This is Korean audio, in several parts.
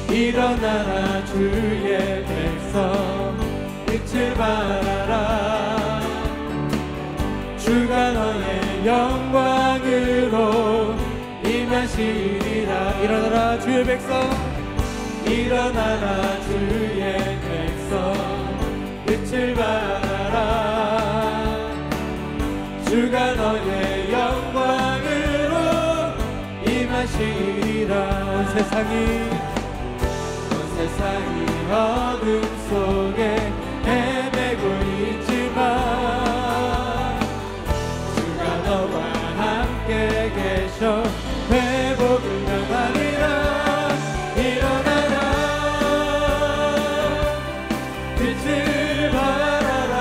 일어나라 주의 백성 빛을 발하라. 주가 너의 영광으로 임하시리라. 일어나라 주의 백성, 일어나라 주의 백성 빛을 발하라. 주가 너의 영광으로 임하시리라. 온 세상이 어둠 속에 헤매고 있지만 주가 너와 함께 계셔 회복을 명하리라. 일어나라 빛을 발하라.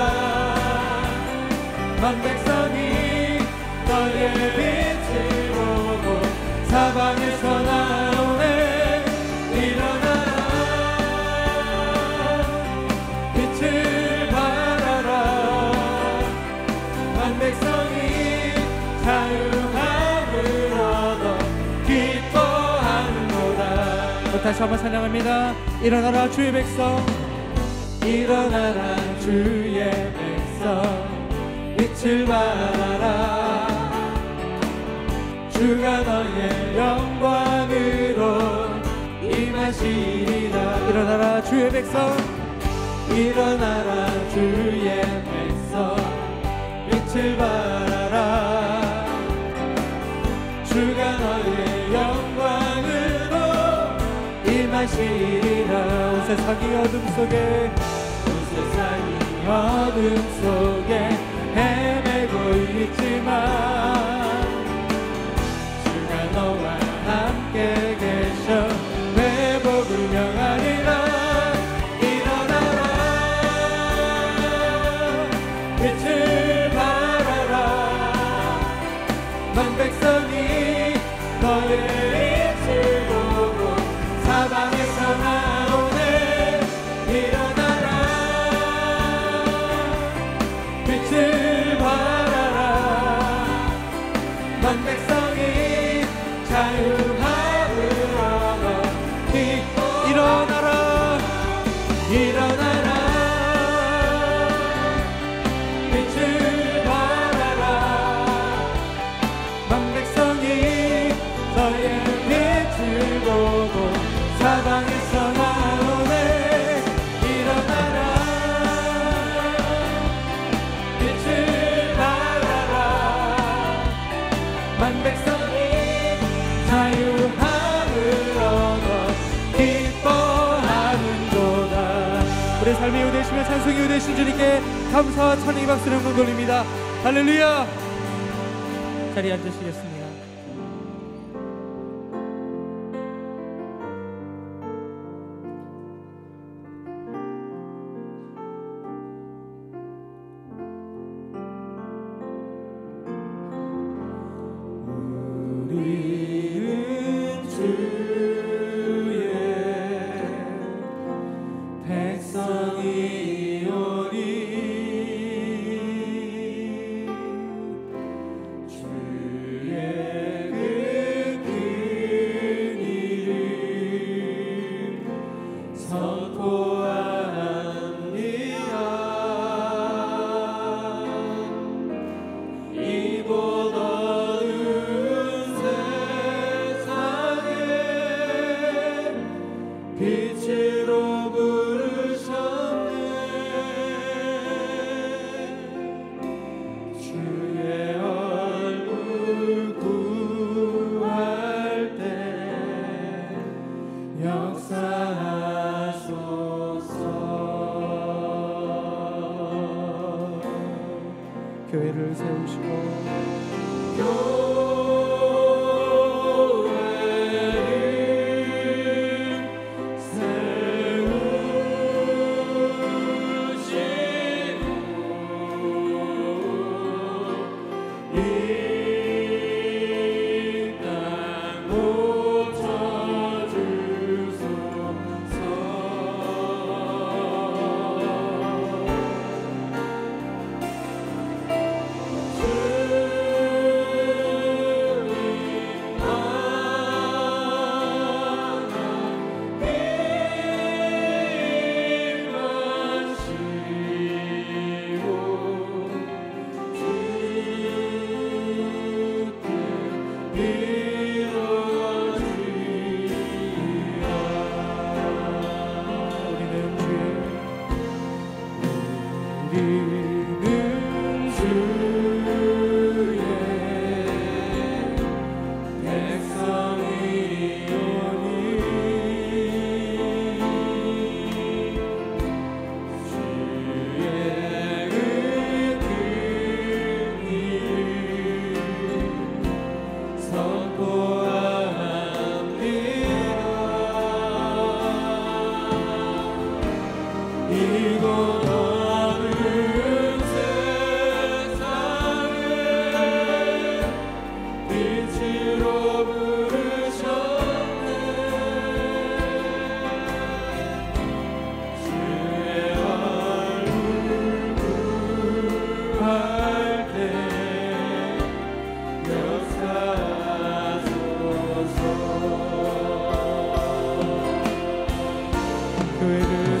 만 백성이 너의 빛을 보고 사방에서 나오네. 일어나라 빛을 발하라. 만 백성이 자유함을 얻어 기뻐하는도다. 다시 한번 찬양합니다. 일어나라 주의 백성, 일어나라 주의 백성 빛을 발하라. 주가 너의 영광으로 임하시리라. 일어나라 주의 백성, 일어나라 주의 백성 빛을 발하라. 주가 너의 영광으로 임하시리라. 온 세상이 어둠 속에 헤매고 있지만 주가 너와 함께 계셔 회복을 명하리라. 일어나라 빛을 발하라. 만 백성이 너의 빛을 보고 사방에서 나오네. 일어나라 빛을 발하라. 만 백성이 자유함을 얻어 일어나라 일어나라 빛을 발하라. 만 백성이 너의 빛을 보고 사방에서 나오네. 일어나라 빛을 발하라. 만 백성이 자유함을 얻어 기뻐하는도다. 우리 삶의 이유 되시며 찬송의 이유 되신 주님께 감사와 찬양의 박수를 한번 돌립니다. 할렐루야. 자리에 앉으시겠습니다. 빛으로 부르셨네. 주의 얼굴 구할 때 역사하소서. 교회를 세우시고 주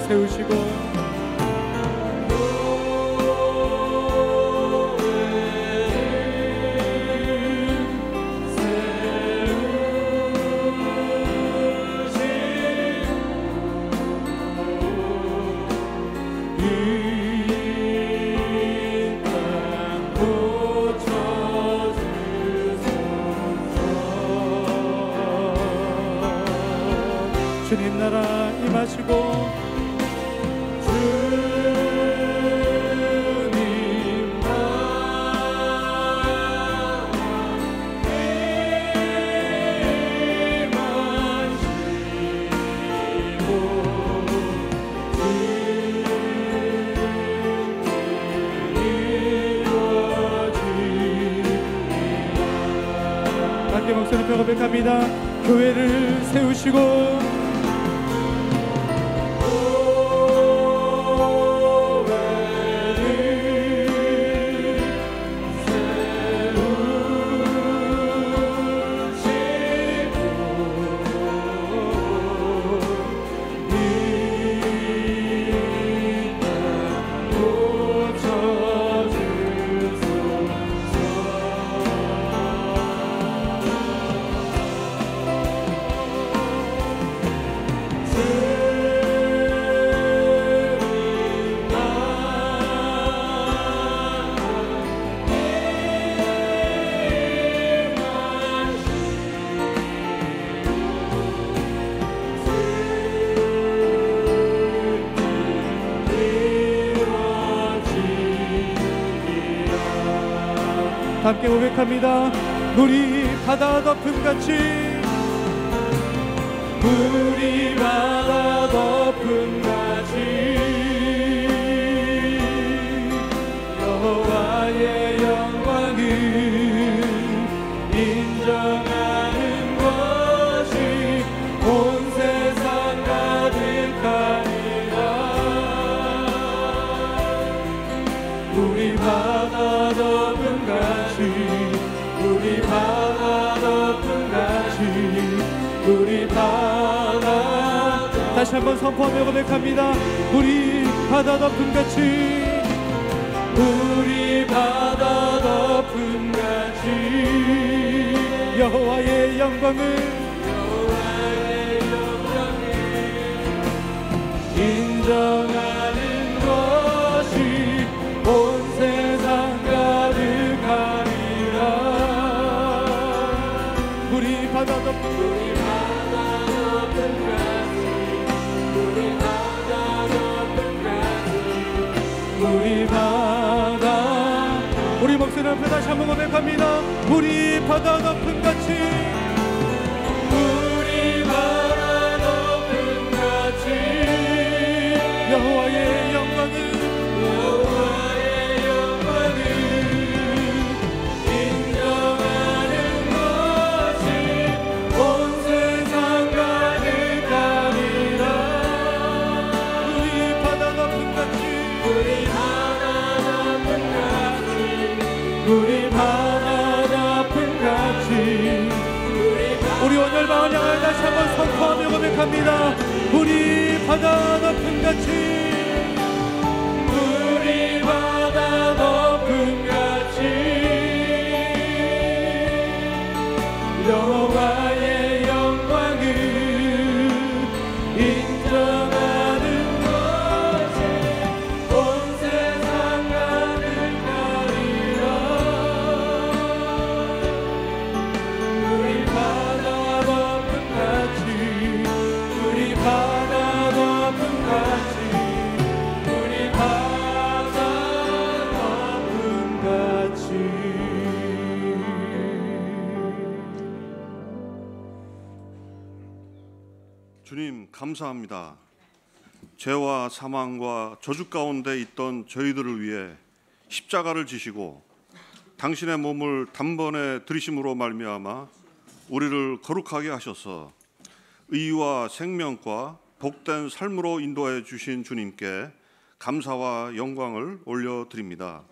세우시고 주님 나라 임하시고 주님 나라 임하시고 함께 목소리 펴 고백합니다. 교회를 세우시고 함께 고백합니다. 물이 바다 덮음같이 물이 바다 덮음같이 여호와의 영광을 인정하는 것이 온 세상 가득하리라. 물이 바다 덮음같이 우리 바다 덮음같이 우리 바다 다시 한번 선포하며 고백합니다. 우리 바다 덮음같이 우리 바다 덮음같이 여호와의 영광을 인정하는 것이 온 세상 가득하리라. 우리 바다 덮음같이 우리 바다 우리 목소리 앞에 다시 한번 고백합니다. 우리 바다 덮음같이 우리 바다 덮음같이 여호와의 영광을 인정하는 것이 온 세상 가득하리라. 우리 바다 덮음같이 우리 바다 덮음같이 우리 온열 마을 향하여 다시 한번 선포하며 고백합니다. 우리 바다 덮음같이 우리 바다 덮음같이 여호와의 영광을 인정하는 것이 온 세상 가득하리라. 우리 바다 덮음같이 우리 바다 덮음같이 우리 바다 덮음같이 주님 감사합니다. 죄와 사망과 저주 가운데 있던 저희들을 위해 십자가를 지시고 당신의 몸을 단번에 들이심으로 말미암아 우리를 거룩하게 하셔서 의와 생명과 복된 삶으로 인도해 주신 주님께 감사와 영광을 올려드립니다.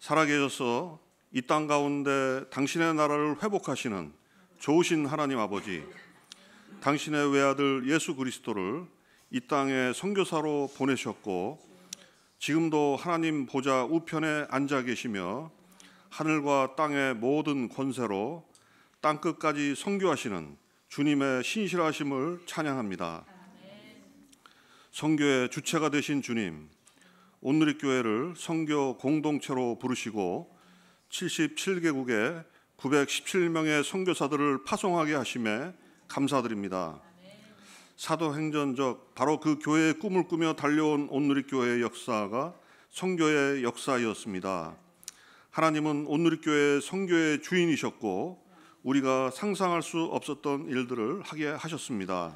살아계셔서 이 땅 가운데 당신의 나라를 회복하시는 좋으신 하나님 아버지, 당신의 외아들 예수 그리스도를 이 땅에 선교사로 보내셨고 지금도 하나님 보좌 우편에 앉아 계시며 하늘과 땅의 모든 권세로 땅끝까지 선교하시는 주님의 신실하심을 찬양합니다. 선교의 주체가 되신 주님, 온누리교회를 선교 공동체로 부르시고 77개국에 917명의 선교사들을 파송하게 하심에 감사드립니다. 사도행전적 바로 그 교회의 꿈을 꾸며 달려온 온누리교회의 역사가 선교의 역사였습니다. 하나님은 온누리교회의 선교의 주인이셨고 우리가 상상할 수 없었던 일들을 하게 하셨습니다.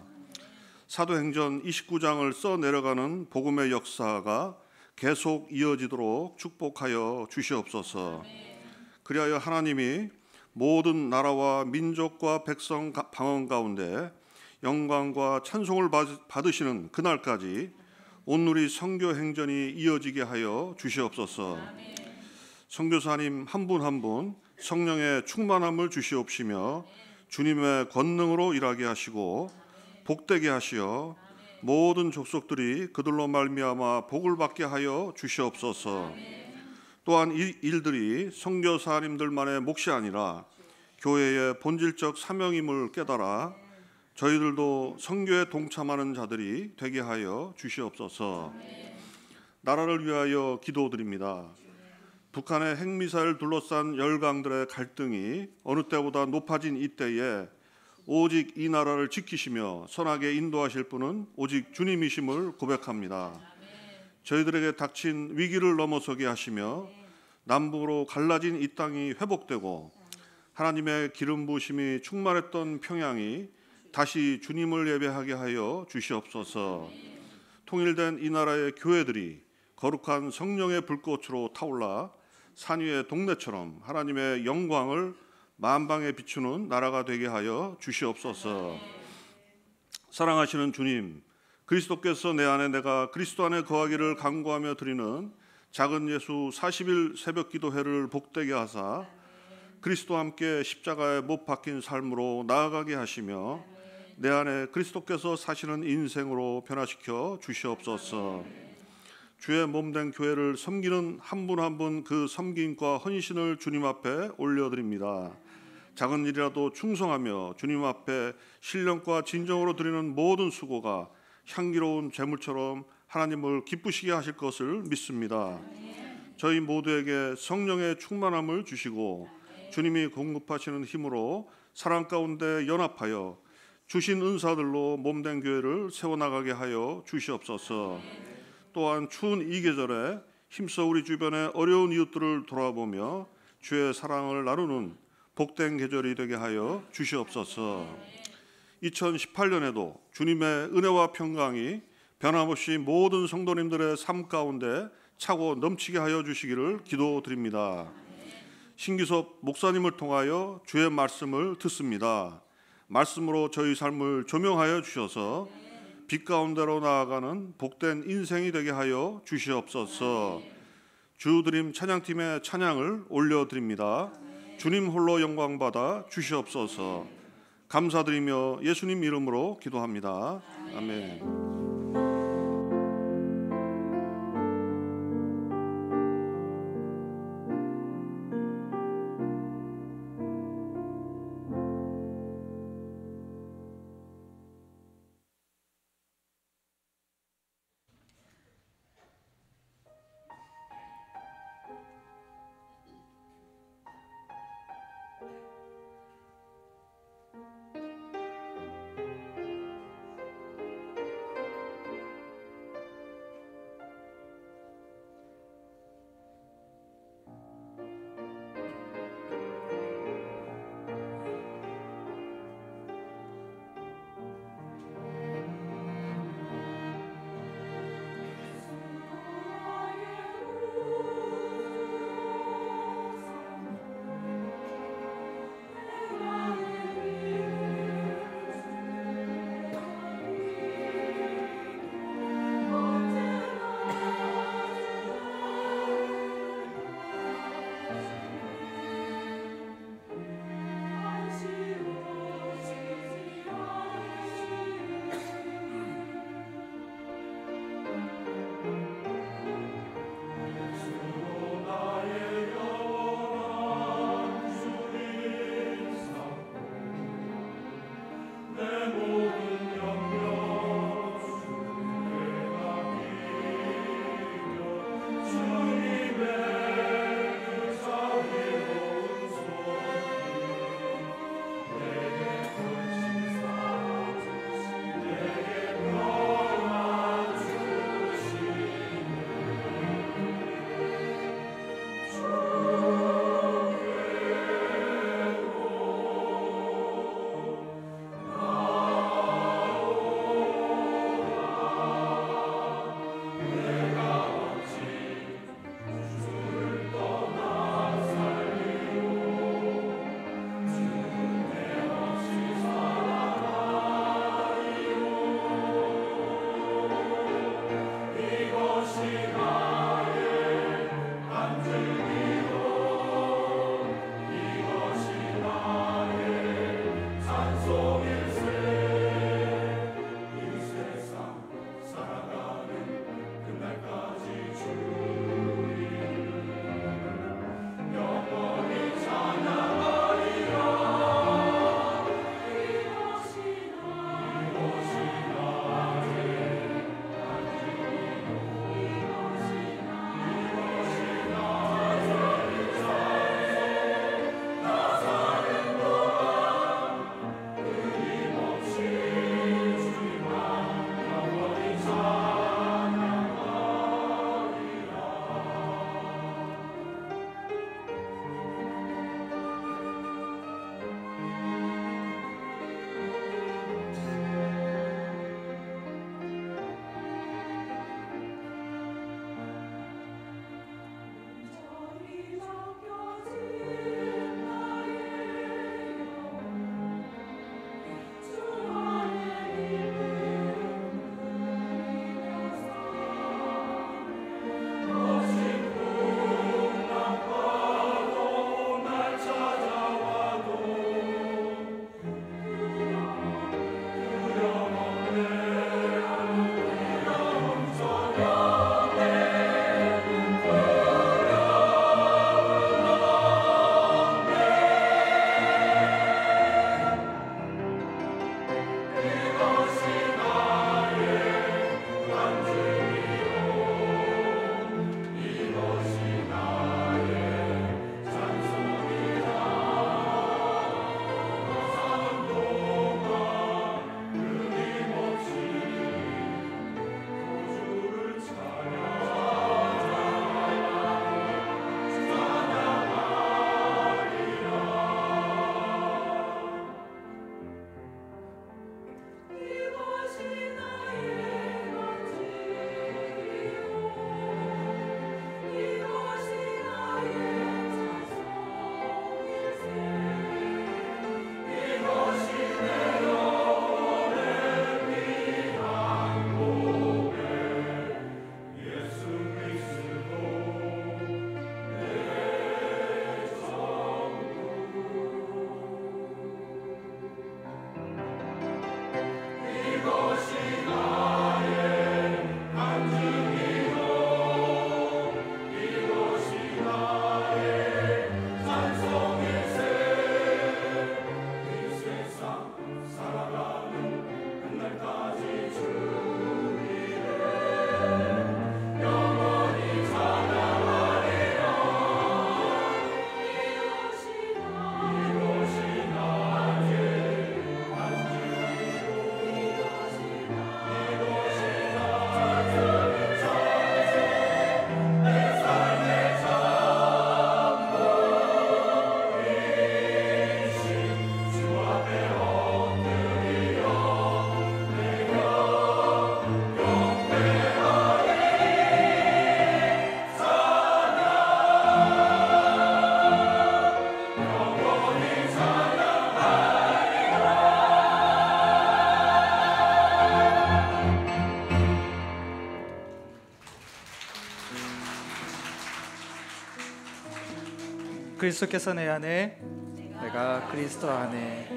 사도행전 29장을 써내려가는 복음의 역사가 계속 이어지도록 축복하여 주시옵소서. 그리하여 하나님이 모든 나라와 민족과 백성 방언 가운데 영광과 찬송을 받으시는 그날까지 온누리 선교 행전이 이어지게 하여 주시옵소서. 선교사님 한 분 한 분 성령의 충만함을 주시옵시며 주님의 권능으로 일하게 하시고 복되게 하시어 모든 족속들이 그들로 말미암아 복을 받게 하여 주시옵소서. 또한 이 일들이 선교사님들만의 몫이 아니라 교회의 본질적 사명임을 깨달아 저희들도 선교에 동참하는 자들이 되게 하여 주시옵소서. 나라를 위하여 기도드립니다. 북한의 핵미사일 둘러싼 열강들의 갈등이 어느 때보다 높아진 이때에 오직 이 나라를 지키시며 선하게 인도하실 분은 오직 주님이심을 고백합니다. 저희들에게 닥친 위기를 넘어서게 하시며 남북으로 갈라진 이 땅이 회복되고 하나님의 기름 부으심이 충만했던 평양이 다시 주님을 예배하게 하여 주시옵소서. 통일된 이 나라의 교회들이 거룩한 성령의 불꽃으로 타올라 산 위의 동네처럼 하나님의 영광을 만방에 비추는 나라가 되게 하여 주시옵소서. 사랑하시는 주님, 그리스도께서 내 안에 내가 그리스도 안에 거하기를 간구하며 드리는 작은 예수 40일 새벽 기도회를 복되게 하사 그리스도와 함께 십자가에 못 박힌 삶으로 나아가게 하시며 내 안에 그리스도께서 사시는 인생으로 변화시켜 주시옵소서. 주의 몸된 교회를 섬기는 한 분 한 분 그 섬김과 헌신을 주님 앞에 올려드립니다. 작은 일이라도 충성하며 주님 앞에 신령과 진정으로 드리는 모든 수고가 향기로운 제물처럼 하나님을 기쁘시게 하실 것을 믿습니다. 저희 모두에게 성령의 충만함을 주시고 주님이 공급하시는 힘으로 사랑 가운데 연합하여 주신 은사들로 몸된 교회를 세워나가게 하여 주시옵소서. 또한 추운 이 계절에 힘써 우리 주변의 어려운 이웃들을 돌아보며 주의 사랑을 나누는 복된 계절이 되게 하여 주시옵소서. 2018년에도 주님의 은혜와 평강이 변함없이 모든 성도님들의 삶 가운데 차고 넘치게 하여 주시기를 기도드립니다. 신기섭 목사님을 통하여 주의 말씀을 듣습니다. 말씀으로 저희 삶을 조명하여 주셔서 빛 가운데로 나아가는 복된 인생이 되게 하여 주시옵소서. 주드림 찬양팀의 찬양을 올려드립니다. 주님 홀로 영광받아 주시옵소서. 감사드리며 예수님 이름으로 기도합니다. 아멘. 그리스도께서 내 안에, 내가 그리스도 안에.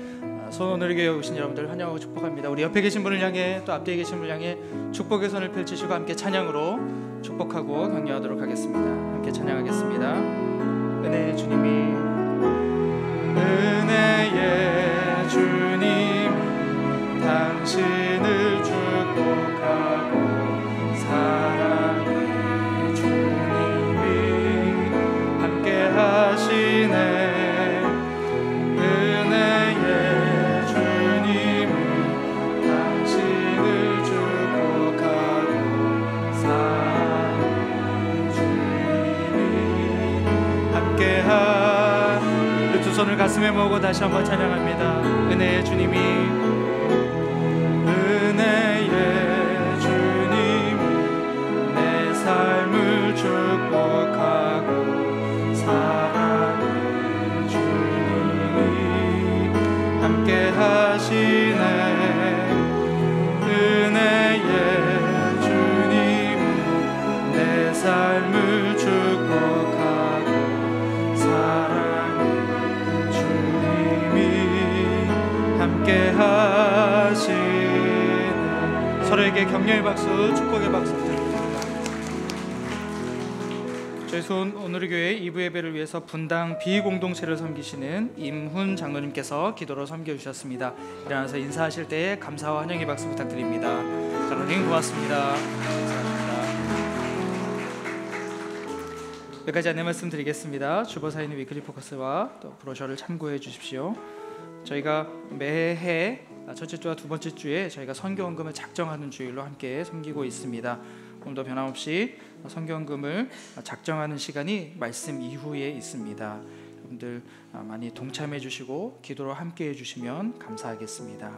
손오늘교회 오신 여러분들 환영하고 축복합니다. 우리 옆에 계신 분을 향해 또 앞뒤에 계신 분을 향해 축복의 손을 펼치시고 함께 찬양으로 축복하고 격려하도록 하겠습니다. 함께 찬양하겠습니다. 은혜의 주님이, 은혜의 주님, 당신을 축복하고 사랑의 주님이 함께 하시네. 손을 가슴에 모으고 다시 한번 찬양합니다. 은혜의 주님이, 은혜의 주님, 내 삶을 축복하고 사랑의 주님이 함께 하시네. 은혜의 주님, 내 삶을 축복하고 사랑의 함께 하시네. 서로에게 격려의 박수, 축복의 박수 드립니다. 저희 오늘교회 2부 예배를 위해서 분당 비공동체를 섬기시는 임훈 장로님께서 기도로 섬겨주셨습니다. 일어나서 인사하실 때에 감사와 환영의 박수 부탁드립니다. 장로님 고맙습니다. 감사합니다. 여기까지 안내 말씀드리겠습니다. 주보사인 위클리 포커스와 또 브로셔를 참고해 주십시오. 저희가 매해 첫째 주와 두 번째 주에 저희가 선교헌금을 작정하는 주일로 함께 섬기고 있습니다. 오늘도 변함없이 선교헌금을 작정하는 시간이 말씀 이후에 있습니다. 여러분들 많이 동참해 주시고 기도로 함께 해주시면 감사하겠습니다.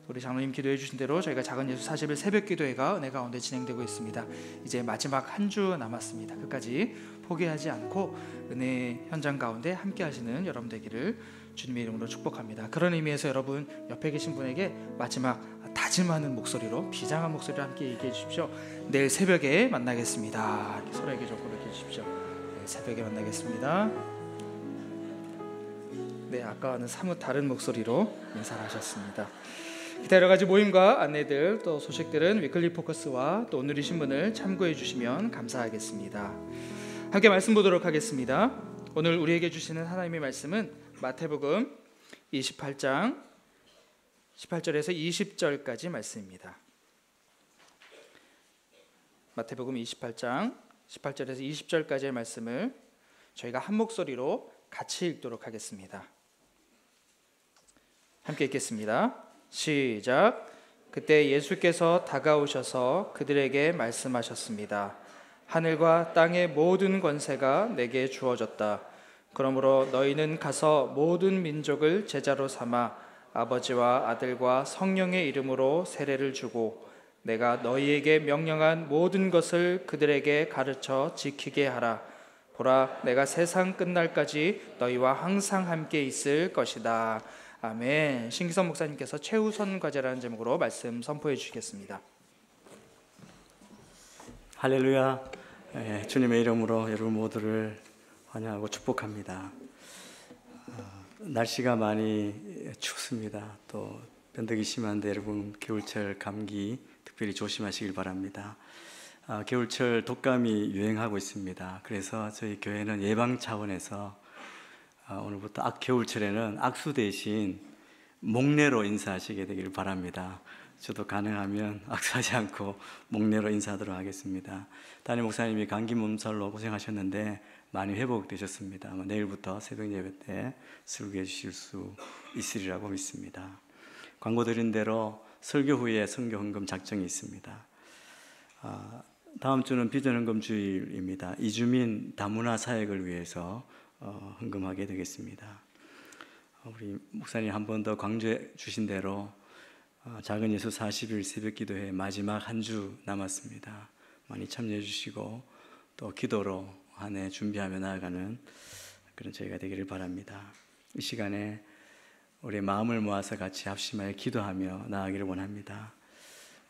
우리 장로님 기도해 주신 대로 저희가 작은 예수 40일 새벽 기도회가 은혜 가운데 진행되고 있습니다. 이제 마지막 한 주 남았습니다. 끝까지 포기하지 않고 은혜 현장 가운데 함께 하시는 여러분 되기를 주님의 이름으로 축복합니다. 그런 의미에서 여러분 옆에 계신 분에게 마지막 다짐하는 목소리로, 비장한 목소리로 함께 얘기해 주십시오. 내일 새벽에 만나겠습니다. 이렇게 서로에게 좀 그렇게 해주십시오. 내일 새벽에 만나겠습니다. 네, 아까와는 사뭇 다른 목소리로 인사를 하셨습니다. 기타 여러 가지 모임과 안내들 또 소식들은 위클리 포커스와 또 오늘의 신문을 참고해 주시면 감사하겠습니다. 함께 말씀 보도록 하겠습니다. 오늘 우리에게 주시는 하나님의 말씀은 마태복음 28장 18절에서 20절까지 말씀입니다. 마태복음 28장 18절에서 20절까지의 말씀을 저희가 한 목소리로 같이 읽도록 하겠습니다. 함께 읽겠습니다. 시작. 그때 예수께서 다가오셔서 그들에게 말씀하셨습니다. 하늘과 땅의 모든 권세가 내게 주어졌다. 그러므로 너희는 가서 모든 민족을 제자로 삼아 아버지와 아들과 성령의 이름으로 세례를 주고 내가 너희에게 명령한 모든 것을 그들에게 가르쳐 지키게 하라. 보라, 내가 세상 끝날까지 너희와 항상 함께 있을 것이다. 아멘. 신기선 목사님께서 최우선 과제라는 제목으로 말씀 선포해 주시겠습니다. 할렐루야. 주님의 이름으로 여러분 모두를 환영하고 축복합니다. 날씨가 많이 춥습니다. 또 변덕이 심한데 여러분 겨울철 감기 특별히 조심하시길 바랍니다. 겨울철 독감이 유행하고 있습니다. 그래서 저희 교회는 예방 차원에서 오늘부터 겨울철에는 악수 대신 목례로 인사하시게 되기를 바랍니다. 저도 가능하면 악수하지 않고 목례로 인사하도록 하겠습니다. 담임 목사님이 감기 몸살로 고생하셨는데 많이 회복되셨습니다. 아마 내일부터 새벽 예배 때 설교해 주실 수 있으리라고 믿습니다. 광고 드린 대로 설교 후에 선교 헌금 작정이 있습니다. 다음 주는 비전 헌금 주일입니다. 이주민 다문화 사역을 위해서 헌금하게 되겠습니다. 우리 목사님 한 번 더 강조해 주신 대로 작은 예수 40일 새벽 기도회 마지막 한 주 남았습니다. 많이 참여해 주시고 또 기도로 한 해 준비하며 나아가는 그런 저희가 되기를 바랍니다. 이 시간에 우리 마음을 모아서 같이 합심하여 기도하며 나아가기를 원합니다.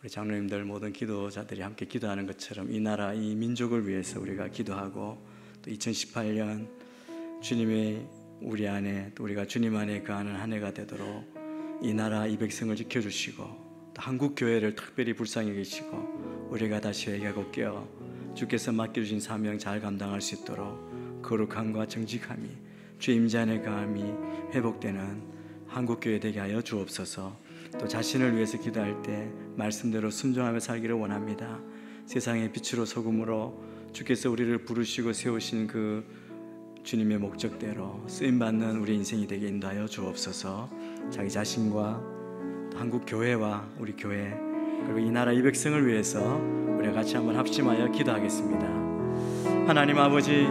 우리 장로님들 모든 기도자들이 함께 기도하는 것처럼 이 나라 이 민족을 위해서 우리가 기도하고 또 2018년 주님의 우리 안에 또 우리가 주님 안에 거하는 한 해가 되도록 이 나라 이 백성을 지켜주시고 또 한국 교회를 특별히 불쌍히 계시고 우리가 다시 회개하고 깨어 주께서 맡겨주신 사명 잘 감당할 수 있도록 거룩함과 정직함이 주의 임재 안에 거함이 회복되는 한국 교회 되게 하여 주옵소서. 또 자신을 위해서 기도할 때 말씀대로 순종하며 살기를 원합니다. 세상의 빛으로 소금으로 주께서 우리를 부르시고 세우신 그 주님의 목적대로 쓰임받는 우리 인생이 되게 인도하여 주옵소서. 자기 자신과 한국 교회와 우리 교회 그리고 이 나라 이 백성을 위해서 우리가 같이 한번 합심하여 기도하겠습니다. 하나님 아버지,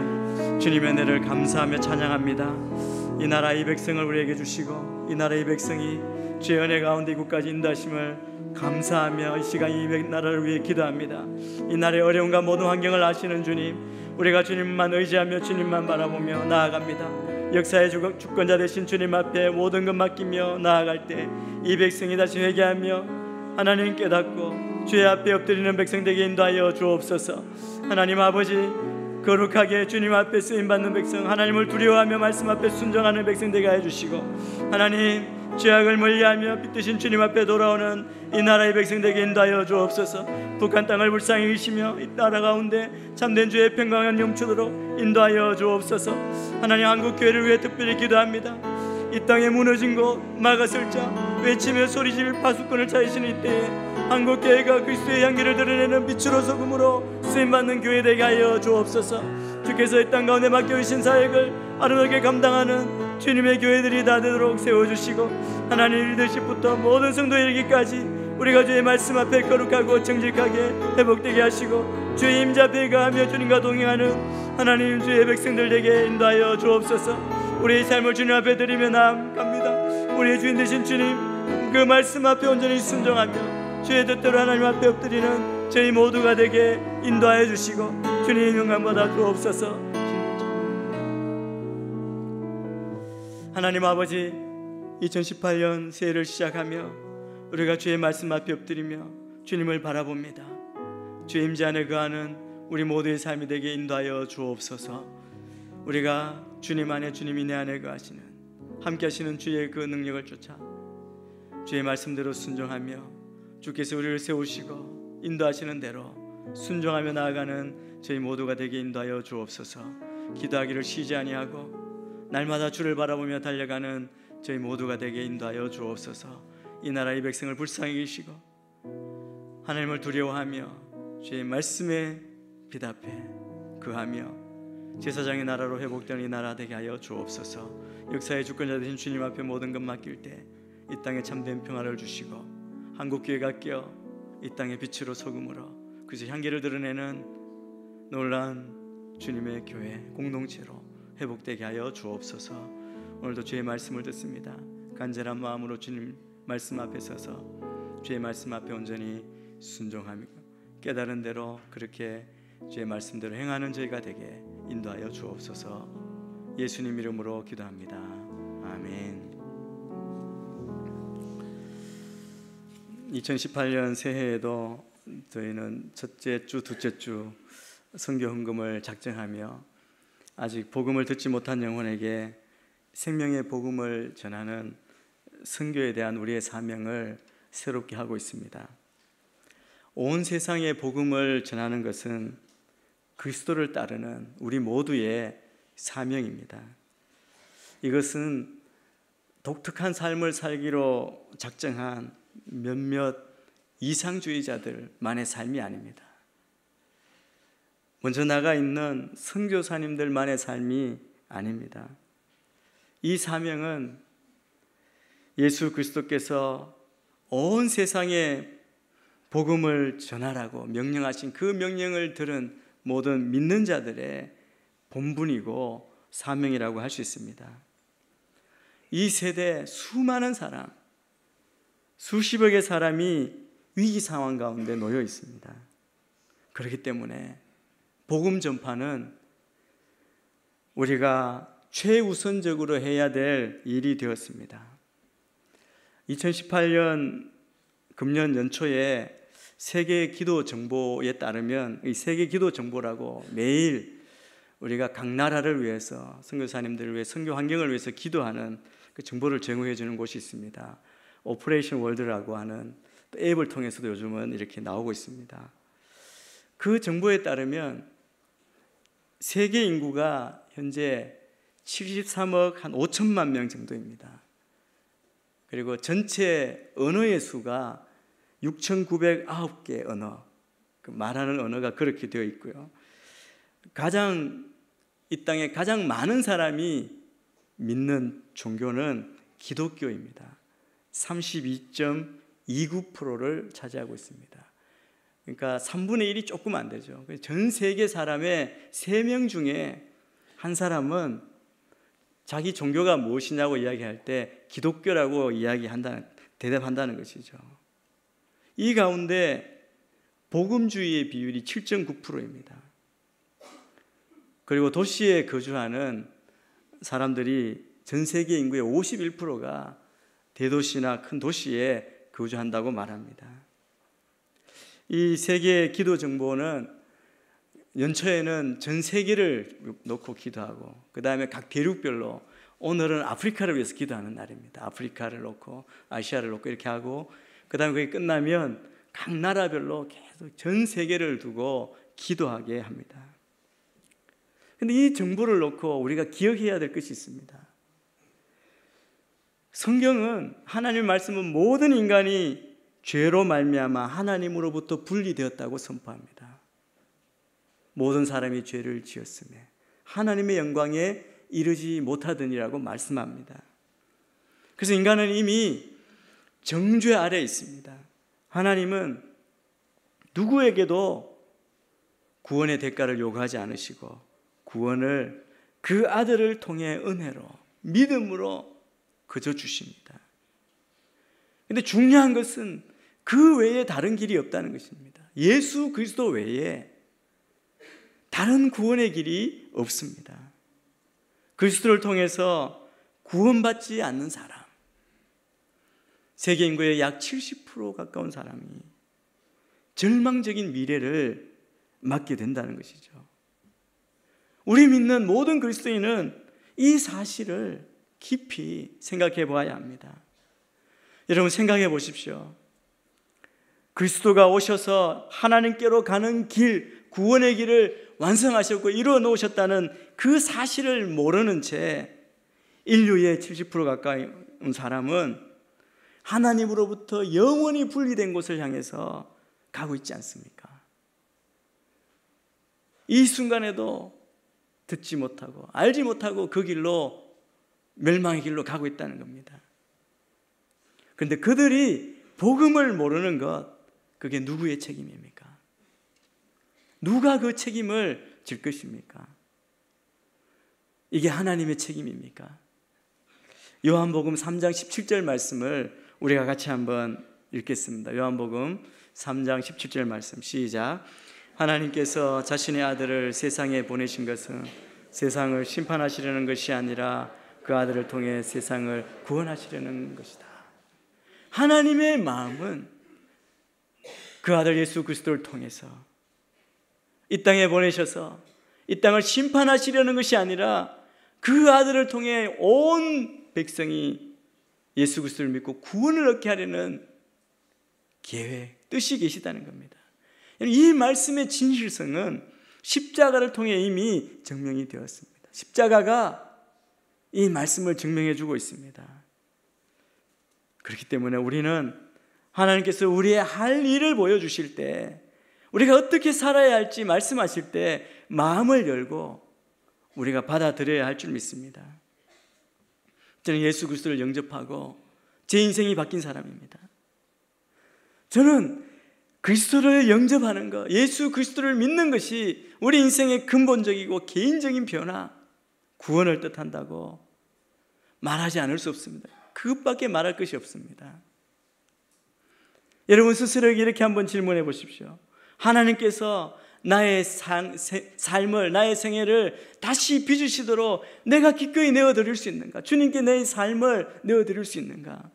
주님의 은혜를 감사하며 찬양합니다. 이 나라 이 백성을 우리에게 주시고 이 나라 이 백성이 주의 은혜 가운데 이곳까지 인도하심을 감사하며 이 시간 이 나라를 위해 기도합니다. 이 나라의 어려움과 모든 환경을 아시는 주님, 우리가 주님만 의지하며 주님만 바라보며 나아갑니다. 역사의 주권자 되신 주님 앞에 모든 것 맡기며 나아갈 때 이 백성이 다시 회개하며 하나님 깨닫고 주의 앞에 엎드리는 백성 되게 인도하여 주옵소서. 하나님 아버지, 거룩하게 주님 앞에 쓰임받는 백성, 하나님을 두려워하며 말씀 앞에 순종하는 백성 되게 해주시고, 하나님 죄악을 멀리하며 빛드신 주님 앞에 돌아오는 이 나라의 백성 되게 인도하여 주옵소서. 북한 땅을 불쌍히 여기시며 이 나라 가운데 참된 주의 평강을 넘치도록 인도하여 주옵소서. 하나님 한국 교회를 위해 특별히 기도합니다. 이 땅에 무너진 곳 막았을 자 외치며 소리지를 파수꾼을 찾으시는 이때에 한국 교회가 그리스도의 향기를 드러내는 빛으로 소금으로 쓰임받는 교회 되게 하여 주옵소서. 주께서 이 땅 가운데 맡겨주신 사역을 아름답게 감당하는 주님의 교회들이 다 되도록 세워주시고, 하나님 리더십부터 모든 성도에 이르기까지 우리가 주의 말씀 앞에 거룩하고 정직하게 회복되게 하시고 주의 임재 앞에 거하며 주님과 동행하는 하나님 주의 백성들에게 인도하여 주옵소서. 우리의 삶을 주님 앞에 드리며 나아갑니다. 우리의 주인 되신 주님 그 말씀 앞에 온전히 순종하며 주의 뜻대로 하나님 앞에 엎드리는 저희 모두가 되게 인도하여 주시고 주님 영광 받아 주옵소서. 하나님 아버지, 2018년 새해를 시작하며 우리가 주의 말씀 앞에 엎드리며 주님을 바라봅니다. 주의 임재 안에 거하는 우리 모두의 삶이 되게 인도하여 주옵소서. 우리가 주님 안에 주님이 내 안에 거하시는 함께 하시는 주의 그 능력을 쫓아 주의 말씀대로 순종하며 주께서 우리를 세우시고 인도하시는 대로 순종하며 나아가는 저희 모두가 되게 인도하여 주옵소서. 기도하기를 쉬지 아니하고 날마다 주를 바라보며 달려가는 저희 모두가 되게 인도하여 주옵소서. 이 나라 이 백성을 불쌍히 여기시고 하나님을 두려워하며 주의 말씀에 빛 앞에 거하며 제사장의 나라로 회복되는 이 나라 되게 하여 주옵소서. 역사의 주권자 되신 주님 앞에 모든 것 맡길 때 이 땅에 참된 평화를 주시고 한국교회가 깨어 이 땅의 빛으로 소금으로 그래서 향기를 드러내는 놀라운 주님의 교회 공동체로 회복되게 하여 주옵소서. 오늘도 주의 말씀을 듣습니다. 간절한 마음으로 주님 말씀 앞에 서서 주의 말씀 앞에 온전히 순종하며 깨달은 대로 그렇게 주의 말씀대로 행하는 저희가 되게 인도하여 주옵소서. 예수님 이름으로 기도합니다. 아멘. 2018년 새해에도 저희는 첫째 주, 둘째 주 선교 헌금을 작정하며 아직 복음을 듣지 못한 영혼에게 생명의 복음을 전하는 선교에 대한 우리의 사명을 새롭게 하고 있습니다. 온 세상에 복음을 전하는 것은 그리스도를 따르는 우리 모두의 사명입니다. 이것은 독특한 삶을 살기로 작정한 몇몇 이상주의자들만의 삶이 아닙니다. 먼저 나가 있는 선교사님들만의 삶이 아닙니다. 이 사명은 예수 그리스도께서 온 세상에 복음을 전하라고 명령하신 그 명령을 들은 모든 믿는 자들의 본분이고 사명이라고 할 수 있습니다. 이 세대 수많은 사람, 수십억의 사람이 위기 상황 가운데 놓여 있습니다. 그렇기 때문에 복음 전파는 우리가 최우선적으로 해야 될 일이 되었습니다. 2018년 금년 연초에 세계 기도 정보에 따르면 이 세계 기도 정보라고 매일 우리가 각 나라를 위해서, 선교사님들을 위해, 선교 환경을 위해서 기도하는 그 정보를 제공해 주는 곳이 있습니다. 오퍼레이션 월드라고 하는 또 앱을 통해서도 요즘은 이렇게 나오고 있습니다. 그 정보에 따르면 세계 인구가 현재 73억 한 5천만 명 정도입니다. 그리고 전체 언어의 수가 6,909개 언어, 그 말하는 언어가 그렇게 되어 있고요. 이 땅에 가장 많은 사람이 믿는 종교는 기독교입니다. 32.29%를 차지하고 있습니다. 그러니까 3분의 1이 조금 안 되죠. 전 세계 사람의 3명 중에 한 사람은 자기 종교가 무엇이냐고 이야기할 때 기독교라고 대답한다는 것이죠. 이 가운데 복음주의의 비율이 7.9%입니다. 그리고 도시에 거주하는 사람들이 전 세계 인구의 51%가 대도시나 큰 도시에 거주한다고 말합니다. 이 세계 기도 정보는 연초에는 전 세계를 놓고 기도하고, 그 다음에 각 대륙별로, 오늘은 아프리카를 위해서 기도하는 날입니다. 아프리카를 놓고 아시아를 놓고 이렇게 하고, 그 다음에 그게 끝나면 각 나라별로 계속 전 세계를 두고 기도하게 합니다. 그런데 이 정보를 놓고 우리가 기억해야 될 것이 있습니다. 성경은, 하나님의 말씀은 모든 인간이 죄로 말미암아 하나님으로부터 분리되었다고 선포합니다. 모든 사람이 죄를 지었으며 하나님의 영광에 이르지 못하더니라고 말씀합니다. 그래서 인간은 이미 정죄 아래에 있습니다. 하나님은 누구에게도 구원의 대가를 요구하지 않으시고 구원을 그 아들을 통해 은혜로, 믿음으로 그저 주십니다. 그런데 중요한 것은 그 외에 다른 길이 없다는 것입니다. 예수 그리스도 외에 다른 구원의 길이 없습니다. 그리스도를 통해서 구원받지 않는 사람, 세계 인구의 약 70% 가까운 사람이 절망적인 미래를 맞게 된다는 것이죠. 우리 믿는 모든 그리스도인은 이 사실을 깊이 생각해 보아야 합니다. 여러분 생각해 보십시오. 그리스도가 오셔서 하나님께로 가는 길, 구원의 길을 완성하셨고 이루어 놓으셨다는 그 사실을 모르는 채 인류의 70% 가까운 사람은 하나님으로부터 영원히 분리된 곳을 향해서 가고 있지 않습니까? 이 순간에도 듣지 못하고 알지 못하고 그 길로, 멸망의 길로 가고 있다는 겁니다. 그런데 그들이 복음을 모르는 것, 그게 누구의 책임입니까? 누가 그 책임을 질 것입니까? 이게 하나님의 책임입니까? 요한복음 3장 17절 말씀을 우리가 같이 한번 읽겠습니다. 요한복음 3장 17절 말씀 시작. 하나님께서 자신의 아들을 세상에 보내신 것은 세상을 심판하시려는 것이 아니라 그 아들을 통해 세상을 구원하시려는 것이다. 하나님의 마음은 그 아들 예수 그리스도를 통해서 이 땅에 보내셔서 이 땅을 심판하시려는 것이 아니라 그 아들을 통해 온 백성이 예수 그리스도를 믿고 구원을 얻게 하려는 계획, 뜻이 계시다는 겁니다. 이 말씀의 진실성은 십자가를 통해 이미 증명이 되었습니다. 십자가가 이 말씀을 증명해 주고 있습니다. 그렇기 때문에 우리는 하나님께서 우리의 할 일을 보여주실 때, 우리가 어떻게 살아야 할지 말씀하실 때 마음을 열고 우리가 받아들여야 할 줄 믿습니다. 저는 예수 그리스도를 영접하고 제 인생이 바뀐 사람입니다. 저는 그리스도를 영접하는 것, 예수 그리스도를 믿는 것이 우리 인생의 근본적이고 개인적인 변화, 구원을 뜻한다고 말하지 않을 수 없습니다. 그것밖에 말할 것이 없습니다. 여러분 스스로에게 이렇게 한번 질문해 보십시오. 하나님께서 나의 삶을, 나의 생애를 다시 빚으시도록 내가 기꺼이 내어드릴 수 있는가? 주님께 내 삶을 내어드릴 수 있는가?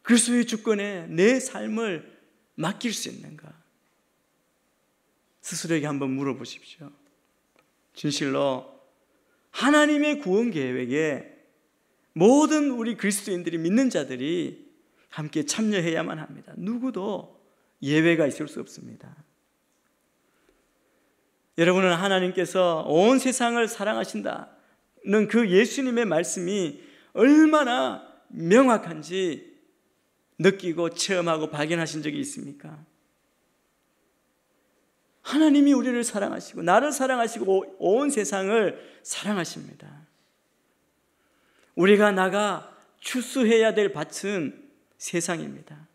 그리스도의 주권에 내 삶을 맡길 수 있는가? 스스로에게 한번 물어보십시오. 진실로 하나님의 구원 계획에 모든 우리 그리스도인들이 믿는 자들이 함께 참여해야만 합니다. 누구도 예외가 있을 수 없습니다. 여러분은 하나님께서 온 세상을 사랑하신다는 그 예수님의 말씀이 얼마나 명확한지 느끼고 체험하고 발견하신 적이 있습니까? 하나님이 우리를 사랑하시고 나를 사랑하시고 온 세상을 사랑하십니다. 우리가 나가 추수해야 될 밭은 세상입니다.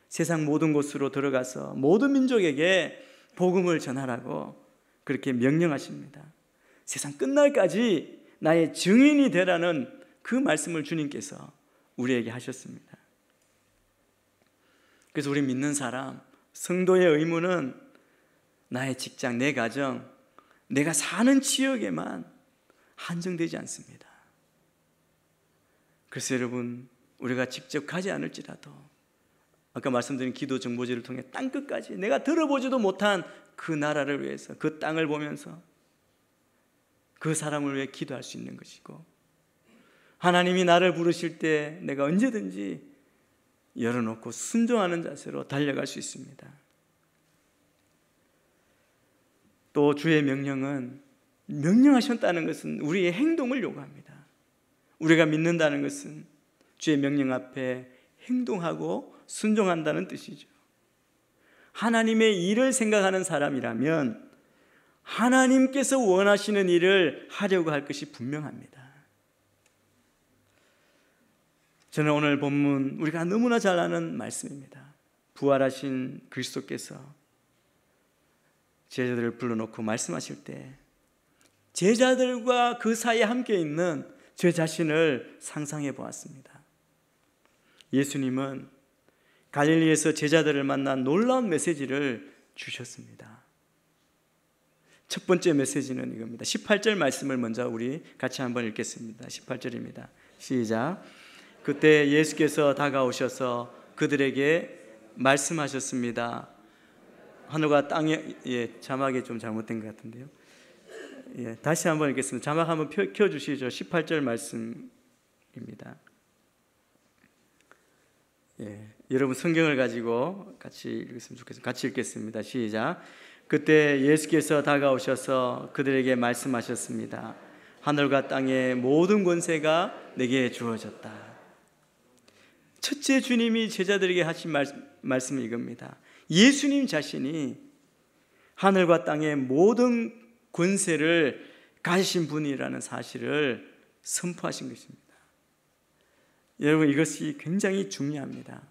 세상 모든 곳으로 들어가서 모든 민족에게 복음을 전하라고 그렇게 명령하십니다. 세상 끝날까지 나의 증인이 되라는 그 말씀을 주님께서 우리에게 하셨습니다. 그래서 우리 믿는 사람, 성도의 의무는 나의 직장, 내 가정, 내가 사는 지역에만 한정되지 않습니다. 그래서 여러분, 우리가 직접 가지 않을지라도 아까 말씀드린 기도 정보지를 통해 땅끝까지 내가 들어보지도 못한 그 나라를 위해서 그 땅을 보면서 그 사람을 위해 기도할 수 있는 것이고, 하나님이 나를 부르실 때 내가 언제든지 열어놓고 순종하는 자세로 달려갈 수 있습니다. 또 주의 명령은, 명령하셨다는 것은 우리의 행동을 요구합니다. 우리가 믿는다는 것은 주의 명령 앞에 행동하고 순종한다는 뜻이죠. 하나님의 일을 생각하는 사람이라면 하나님께서 원하시는 일을 하려고 할 것이 분명합니다. 저는 오늘 본문 우리가 너무나 잘 아는 말씀입니다. 부활하신 그리스도께서 제자들을 불러놓고 말씀하실 때 제자들과 그 사이에 함께 있는 제 자신을 상상해 보았습니다. 예수님은 갈릴리에서 제자들을 만난 놀라운 메시지를 주셨습니다. 첫 번째 메시지는 이겁니다. 18절 말씀을 먼저 우리 같이 한번 읽겠습니다. 18절입니다. 시작. 그때 예수께서 다가오셔서 그들에게 말씀하셨습니다. 하늘과 땅에, 자막이 좀 잘못된 것 같은데요. 다시 한번 읽겠습니다. 자막 한번 켜주시죠. 18절 말씀입니다. 여러분 성경을 가지고 같이 읽으시면 좋겠습니다. 같이 읽겠습니다. 시작. 그때 예수께서 다가오셔서 그들에게 말씀하셨습니다. 하늘과 땅의 모든 권세가 내게 주어졌다. 첫째 주님이 제자들에게 하신 말씀은 이겁니다. 예수님 자신이 하늘과 땅의 모든 권세를 가지신 분이라는 사실을 선포하신 것입니다. 여러분, 이것이 굉장히 중요합니다.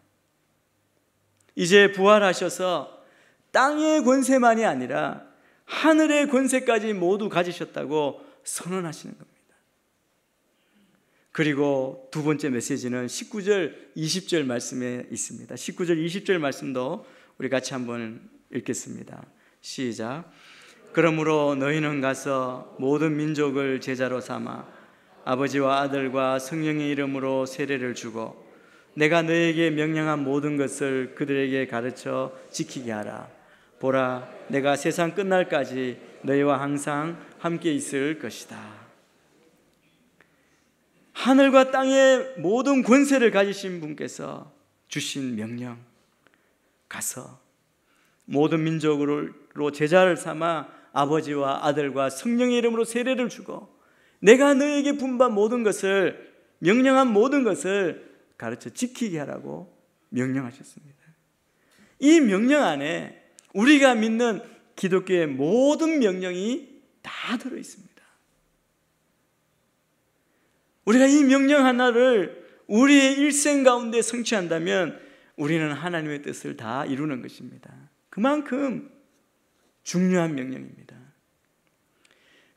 이제 부활하셔서 땅의 권세만이 아니라 하늘의 권세까지 모두 가지셨다고 선언하시는 겁니다. 그리고 두 번째 메시지는 19절, 20절 말씀에 있습니다. 19절, 20절 말씀도 우리 같이 한번 읽겠습니다. 시작. 그러므로 너희는 가서 모든 민족을 제자로 삼아 아버지와 아들과 성령의 이름으로 세례를 주고 내가 너희에게 명령한 모든 것을 그들에게 가르쳐 지키게 하라. 보라, 내가 세상 끝날까지 너희와 항상 함께 있을 것이다. 하늘과 땅의 모든 권세를 가지신 분께서 주신 명령, 가서 모든 민족으로 제자를 삼아 아버지와 아들과 성령의 이름으로 세례를 주고 내가 너에게 분부한 모든 것을, 명령한 모든 것을 가르쳐 지키게 하라고 명령하셨습니다. 이 명령 안에 우리가 믿는 기독교의 모든 명령이 다 들어있습니다. 우리가 이 명령 하나를 우리의 일생 가운데 성취한다면 우리는 하나님의 뜻을 다 이루는 것입니다. 그만큼 중요한 명령입니다.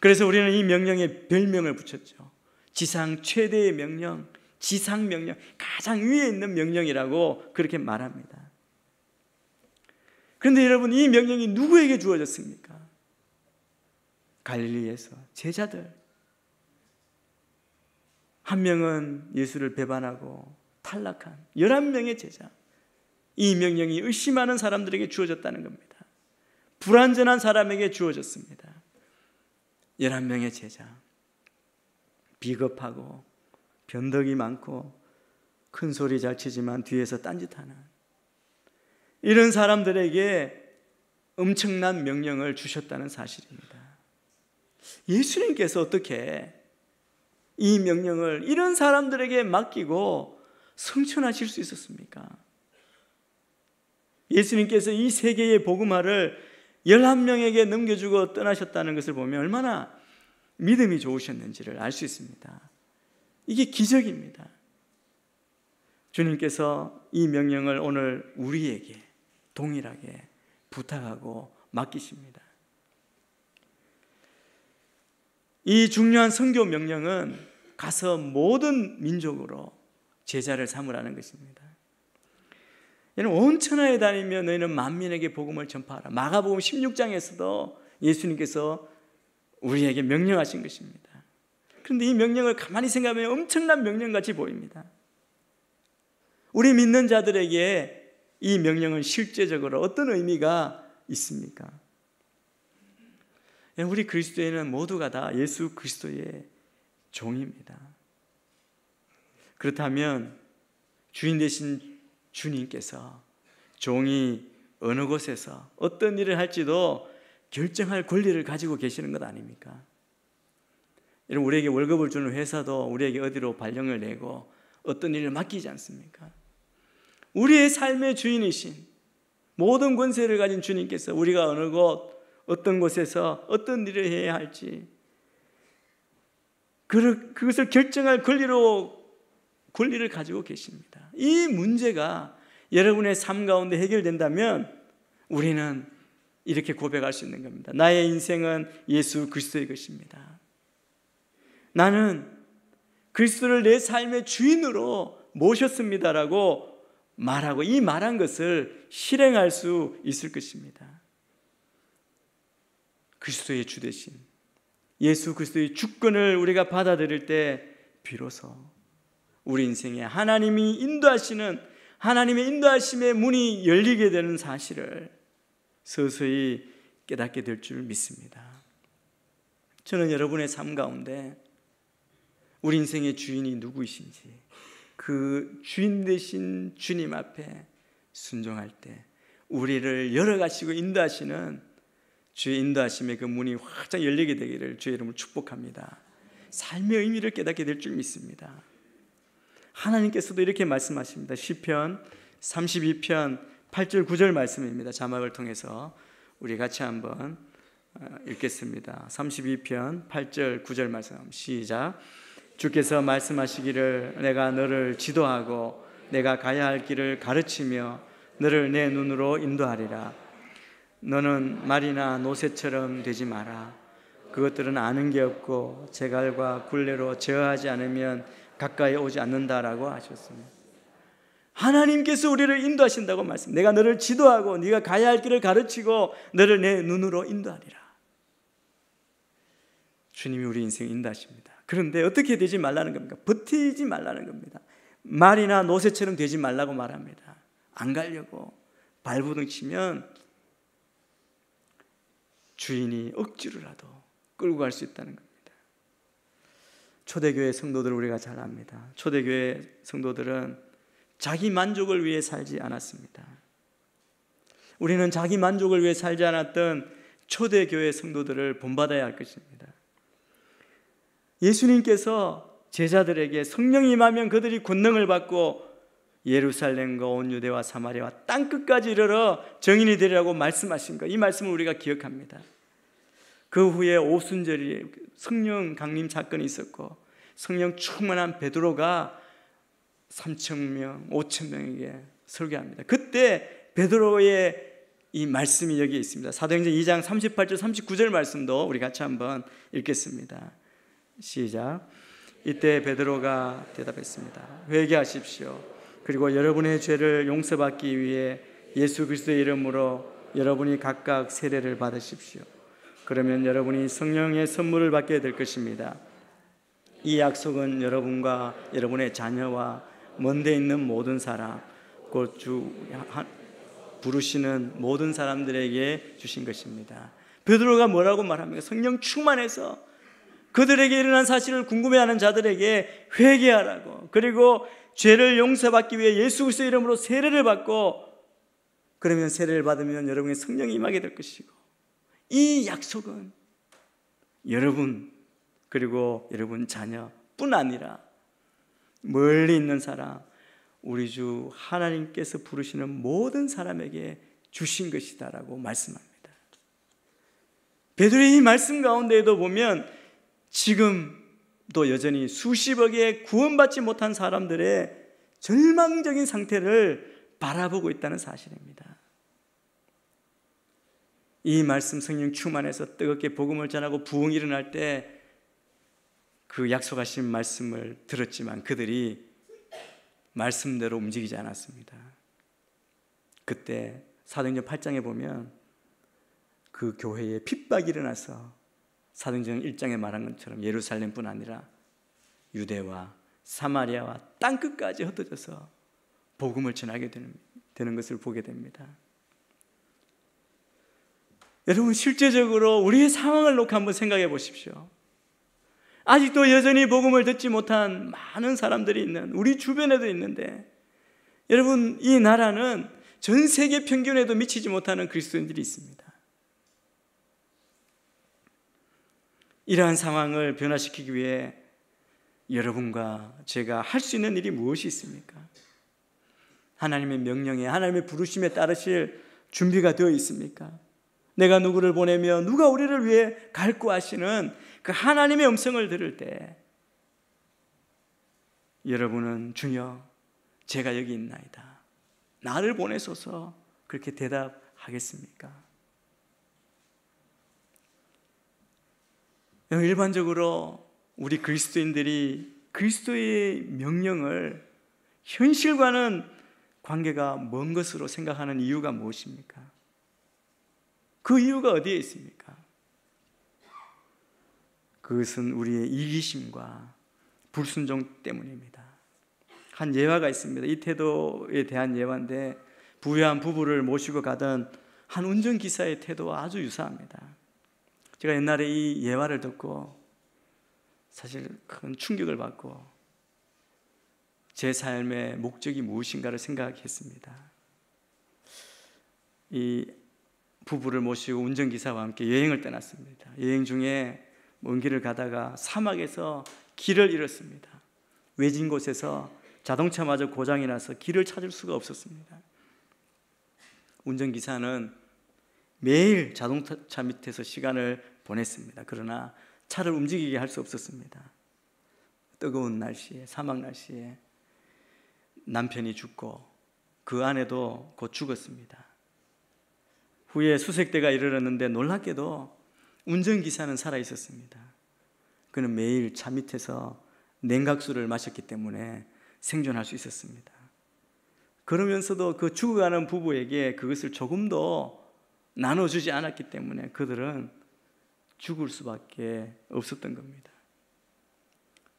그래서 우리는 이 명령에 별명을 붙였죠. 지상 최대의 명령, 지상 명령, 가장 위에 있는 명령이라고 그렇게 말합니다. 그런데 여러분, 이 명령이 누구에게 주어졌습니까? 갈릴리에서 제자들. 한 명은 예수를 배반하고 탈락한 11명의 제자. 이 명령이 의심하는 사람들에게 주어졌다는 겁니다. 불완전한 사람에게 주어졌습니다. 11명의 제자, 비겁하고 변덕이 많고 큰 소리 잘 치지만 뒤에서 딴짓하는 이런 사람들에게 엄청난 명령을 주셨다는 사실입니다. 예수님께서 어떻게 이 명령을 이런 사람들에게 맡기고 성천하실 수 있었습니까? 예수님께서 이 세계의 복음화를 11명에게 넘겨주고 떠나셨다는 것을 보면 얼마나 믿음이 좋으셨는지를 알 수 있습니다. 이게 기적입니다. 주님께서 이 명령을 오늘 우리에게 동일하게 부탁하고 맡기십니다. 이 중요한 선교 명령은 가서 모든 민족으로 제자를 삼으라는 것입니다. 얘는 온 천하에 다니며 너희는 만민에게 복음을 전파하라. 마가복음 16장에서도 예수님께서 우리에게 명령하신 것입니다. 그런데 이 명령을 가만히 생각하면 엄청난 명령같이 보입니다. 우리 믿는 자들에게 이 명령은 실제적으로 어떤 의미가 있습니까? 우리 그리스도인은 모두가 다 예수 그리스도의 종입니다. 그렇다면 주인 되신 주님께서 종이 어느 곳에서 어떤 일을 할지도 결정할 권리를 가지고 계시는 것 아닙니까? 여러분, 우리에게 월급을 주는 회사도 우리에게 어디로 발령을 내고 어떤 일을 맡기지 않습니까? 우리의 삶의 주인이신 모든 권세를 가진 주님께서 우리가 어느 곳 어떤 곳에서 어떤 일을 해야 할지 그것을 결정할 권리를 가지고 계십니다. 이 문제가 여러분의 삶 가운데 해결된다면 우리는 이렇게 고백할 수 있는 겁니다. 나의 인생은 예수 그리스도의 것입니다. 나는 그리스도를 내 삶의 주인으로 모셨습니다라고 말하고 이 말한 것을 실행할 수 있을 것입니다. 그리스도의 주 되신 예수 그리스도의 주권을 우리가 받아들일 때 비로소 우리 인생에 하나님이 인도하시는 하나님의 인도하심의 문이 열리게 되는 사실을 서서히 깨닫게 될 줄 믿습니다. 저는 여러분의 삶 가운데 우리 인생의 주인이 누구이신지 그 주인 되신 주님 앞에 순종할 때 우리를 열어가시고 인도하시는 주의 인도하심의 그 문이 활짝 열리게 되기를 주의 이름으로 축복합니다. 삶의 의미를 깨닫게 될 줄 믿습니다. 하나님께서도 이렇게 말씀하십니다. 시편 32편 8절 9절 말씀입니다. 자막을 통해서 우리 같이 한번 읽겠습니다. 32편 8절 9절 말씀 시작. 주께서 말씀하시기를 내가 너를 지도하고 내가 가야 할 길을 가르치며 너를 내 눈으로 인도하리라. 너는 말이나 노새처럼 되지 마라. 그것들은 아는 게 없고 재갈과 굴레로 제어하지 않으면 가까이 오지 않는다라고 하셨습니다. 하나님께서 우리를 인도하신다고 말씀. 내가 너를 지도하고 네가 가야 할 길을 가르치고 너를 내 눈으로 인도하리라. 주님이 우리 인생을 인도하십니다. 그런데 어떻게 되지 말라는 겁니까? 버티지 말라는 겁니다. 말이나 노새처럼 되지 말라고 말합니다. 안 가려고 발부둥 치면 주인이 억지로라도 끌고 갈 수 있다는 겁니다. 초대교회 성도들을 우리가 잘 압니다. 초대교회 성도들은 자기 만족을 위해 살지 않았습니다. 우리는 자기 만족을 위해 살지 않았던 초대교회 성도들을 본받아야 할 것입니다. 예수님께서 제자들에게 성령이 임하면 그들이 권능을 받고 예루살렘과 온 유대와 사마리아와 땅끝까지 이르러 증인이 되리라고 말씀하신 것, 이 말씀을 우리가 기억합니다. 그 후에 오순절이 성령 강림 사건이 있었고 성령 충만한 베드로가 3,000명, 5,000명에게 설교합니다. 그때 베드로의 이 말씀이 여기에 있습니다. 사도행전 2장 38절 39절 말씀도 우리 같이 한번 읽겠습니다. 시작. 이때 베드로가 대답했습니다. 회개하십시오. 그리고 여러분의 죄를 용서받기 위해 예수 그리스도의 이름으로 여러분이 각각 세례를 받으십시오. 그러면 여러분이 성령의 선물을 받게 될 것입니다. 이 약속은 여러분과 여러분의 자녀와 먼데 있는 모든 사람, 곧 주 부르시는 모든 사람들에게 주신 것입니다. 베드로가 뭐라고 말합니까? 성령 충만해서 그들에게 일어난 사실을 궁금해하는 자들에게 회개하라고, 그리고 죄를 용서받기 위해 예수 그리스도의 이름으로 세례를 받고, 그러면 세례를 받으면 여러분의 성령이 임하게 될 것이고, 이 약속은 여러분 그리고 여러분 자녀뿐 아니라 멀리 있는 사람, 우리 주 하나님께서 부르시는 모든 사람에게 주신 것이다라고 말씀합니다. 베드로의 이 말씀 가운데에도 보면 지금도 여전히 수십억의 구원받지 못한 사람들의 절망적인 상태를 바라보고 있다는 사실입니다. 이 말씀 성령 충만해서 뜨겁게 복음을 전하고 부흥이 일어날 때 그 약속하신 말씀을 들었지만 그들이 말씀대로 움직이지 않았습니다. 그때 사도행전 8장에 보면 그 교회에 핍박이 일어나서 사도행전 1장에 말한 것처럼 예루살렘뿐 아니라 유대와 사마리아와 땅끝까지 흩어져서 복음을 전하게 되는 것을 보게 됩니다. 여러분, 실제적으로 우리의 상황을 놓고 한번 생각해 보십시오. 아직도 여전히 복음을 듣지 못한 많은 사람들이 있는, 우리 주변에도 있는데, 여러분, 이 나라는 전 세계 평균에도 미치지 못하는 그리스도인들이 있습니다. 이러한 상황을 변화시키기 위해 여러분과 제가 할 수 있는 일이 무엇이 있습니까? 하나님의 명령에, 하나님의 부르심에 따르실 준비가 되어 있습니까? 내가 누구를 보내며 누가 우리를 위해 갈고 하시는 그 하나님의 음성을 들을 때 여러분은 주여 제가 여기 있나이다, 나를 보내소서, 그렇게 대답하겠습니까? 일반적으로 우리 그리스도인들이 그리스도의 명령을 현실과는 관계가 먼 것으로 생각하는 이유가 무엇입니까? 그 이유가 어디에 있습니까? 그것은 우리의 이기심과 불순종 때문입니다. 한 예화가 있습니다. 이 태도에 대한 예화인데, 부유한 부부를 모시고 가던 한 운전기사의 태도와 아주 유사합니다. 제가 옛날에 이 예화를 듣고 사실 큰 충격을 받고 제 삶의 목적이 무엇인가를 생각했습니다. 이 부부를 모시고 운전기사와 함께 여행을 떠났습니다. 여행 중에 먼 길을 가다가 사막에서 길을 잃었습니다. 외진 곳에서 자동차마저 고장이 나서 길을 찾을 수가 없었습니다. 운전기사는 매일 자동차 밑에서 시간을 보냈습니다. 그러나 차를 움직이게 할 수 없었습니다. 뜨거운 날씨에, 사막 날씨에 남편이 죽고 그 아내도 곧 죽었습니다. 후에 수색대가 이르렀는데 놀랍게도 운전기사는 살아 있었습니다. 그는 매일 차 밑에서 냉각수를 마셨기 때문에 생존할 수 있었습니다. 그러면서도 그 죽어가는 부부에게 그것을 조금도 나눠주지 않았기 때문에 그들은 죽을 수밖에 없었던 겁니다.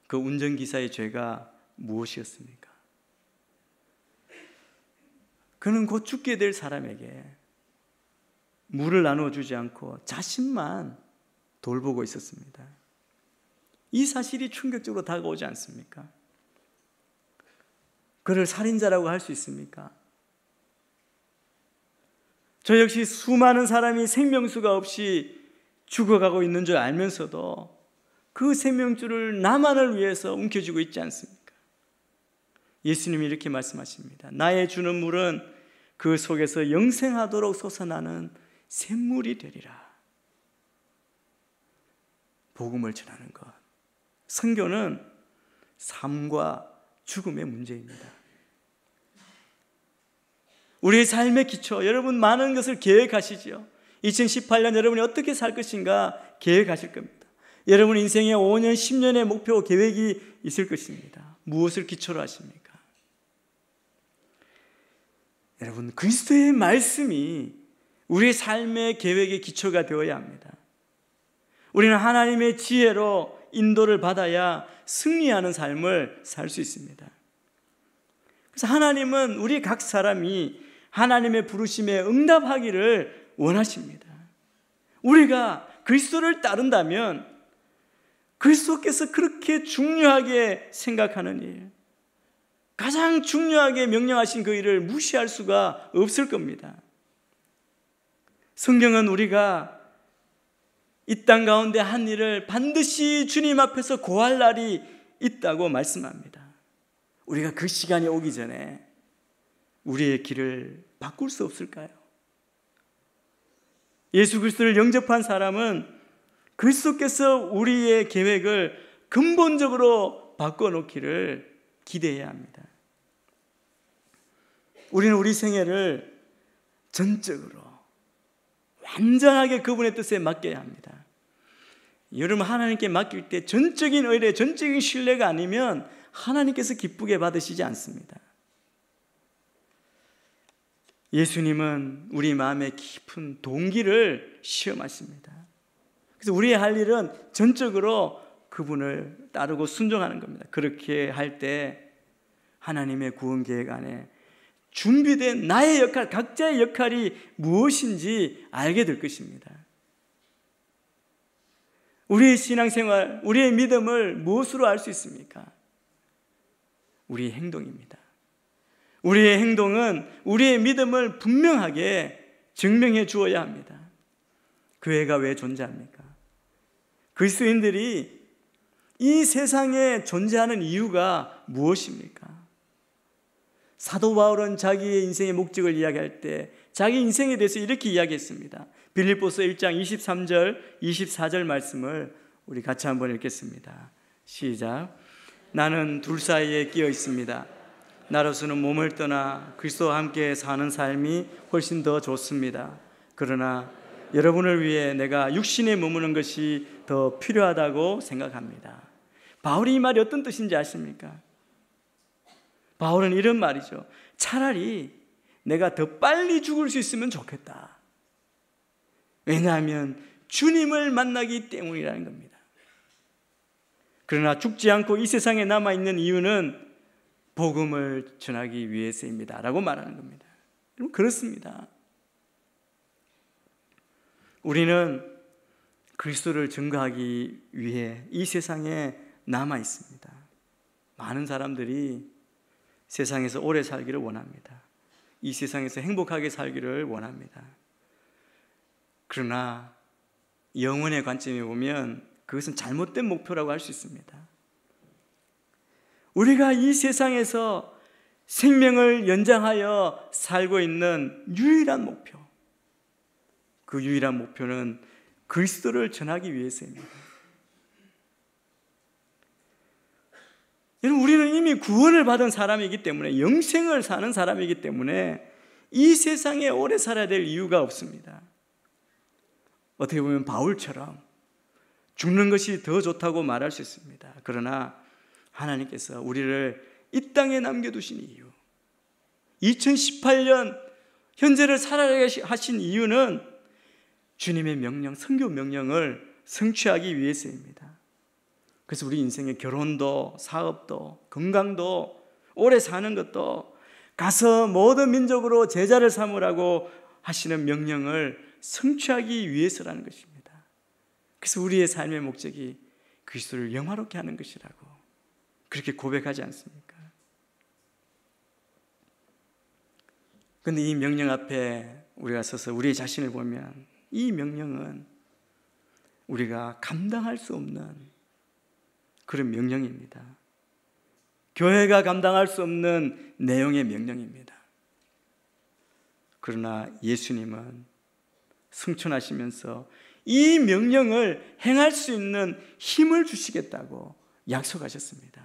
그 운전기사의 죄가 무엇이었습니까? 그는 곧 죽게 될 사람에게 물을 나눠주지 않고 자신만 돌보고 있었습니다. 이 사실이 충격적으로 다가오지 않습니까? 그를 살인자라고 할 수 있습니까? 저 역시 수많은 사람이 생명수가 없이 죽어가고 있는 줄 알면서도 그 생명줄을 나만을 위해서 움켜쥐고 있지 않습니까? 예수님이 이렇게 말씀하십니다. 나의 주는 물은 그 속에서 영생하도록 솟아나는 샘물이 되리라. 복음을 전하는 것, 선교는 삶과 죽음의 문제입니다. 우리의 삶의 기초, 여러분 많은 것을 계획하시죠. 2018년 여러분이 어떻게 살 것인가 계획하실 겁니다. 여러분 인생의 5년, 10년의 목표, 계획이 있을 것입니다. 무엇을 기초로 하십니까? 여러분, 그리스도의 말씀이 우리의 삶의 계획의 기초가 되어야 합니다. 우리는 하나님의 지혜로 인도를 받아야 승리하는 삶을 살 수 있습니다. 그래서 하나님은 우리 각 사람이 하나님의 부르심에 응답하기를 원하십니다. 우리가 그리스도를 따른다면 그리스도께서 그렇게 중요하게 생각하는 일, 가장 중요하게 명령하신 그 일을 무시할 수가 없을 겁니다. 성경은 우리가 이 땅 가운데 한 일을 반드시 주님 앞에서 고할 날이 있다고 말씀합니다. 우리가 그 시간이 오기 전에 우리의 길을 바꿀 수 없을까요? 예수 그리스도를 영접한 사람은 그리스도께서 우리의 계획을 근본적으로 바꿔놓기를 기대해야 합니다. 우리는 우리 생애를 전적으로 완전하게 그분의 뜻에 맡겨야 합니다. 여러분, 하나님께 맡길 때 전적인 의뢰, 전적인 신뢰가 아니면 하나님께서 기쁘게 받으시지 않습니다. 예수님은 우리 마음의 깊은 동기를 시험하십니다. 그래서 우리의 할 일은 전적으로 그분을 따르고 순종하는 겁니다. 그렇게 할 때 하나님의 구원 계획 안에 준비된 나의 역할, 각자의 역할이 무엇인지 알게 될 것입니다. 우리의 신앙생활, 우리의 믿음을 무엇으로 알 수 있습니까? 우리의 행동입니다. 우리의 행동은 우리의 믿음을 분명하게 증명해 주어야 합니다. 교회가 왜 존재합니까? 그리스도인들이 이 세상에 존재하는 이유가 무엇입니까? 사도 바울은 자기의 인생의 목적을 이야기할 때 자기 인생에 대해서 이렇게 이야기했습니다. 빌립보서 1장 23절, 24절 말씀을 우리 같이 한번 읽겠습니다. 시작. 나는 둘 사이에 끼어 있습니다. 나로서는 몸을 떠나 그리스도와 함께 사는 삶이 훨씬 더 좋습니다. 그러나 여러분을 위해 내가 육신에 머무는 것이 더 필요하다고 생각합니다. 바울이 이 말이 어떤 뜻인지 아십니까? 바울은 이런 말이죠. 차라리 내가 더 빨리 죽을 수 있으면 좋겠다. 왜냐하면 주님을 만나기 때문이라는 겁니다. 그러나 죽지 않고 이 세상에 남아있는 이유는 복음을 전하기 위해서입니다 라고 말하는 겁니다. 여러분, 그렇습니다. 우리는 그리스도를 증거하기 위해 이 세상에 남아 있습니다. 많은 사람들이 세상에서 오래 살기를 원합니다. 이 세상에서 행복하게 살기를 원합니다. 그러나 영혼의 관점에 보면 그것은 잘못된 목표라고 할 수 있습니다. 우리가 이 세상에서 생명을 연장하여 살고 있는 유일한 목표, 그 유일한 목표는 그리스도를 전하기 위해서입니다. 여러분, 우리는 이미 구원을 받은 사람이기 때문에, 영생을 사는 사람이기 때문에 이 세상에 오래 살아야 될 이유가 없습니다. 어떻게 보면 바울처럼 죽는 것이 더 좋다고 말할 수 있습니다. 그러나 하나님께서 우리를 이 땅에 남겨두신 이유, 2018년 현재를 살아가게 하신 이유는 주님의 명령, 선교 명령을 성취하기 위해서입니다. 그래서 우리 인생의 결혼도, 사업도, 건강도, 오래 사는 것도 가서 모든 민족으로 제자를 삼으라고 하시는 명령을 성취하기 위해서라는 것입니다. 그래서 우리의 삶의 목적이 그리스도를 영화롭게 하는 것이라고 그렇게 고백하지 않습니까? 그런데 이 명령 앞에 우리가 서서 우리 자신을 보면 이 명령은 우리가 감당할 수 없는 그런 명령입니다. 교회가 감당할 수 없는 내용의 명령입니다. 그러나 예수님은 승천하시면서 이 명령을 행할 수 있는 힘을 주시겠다고 약속하셨습니다.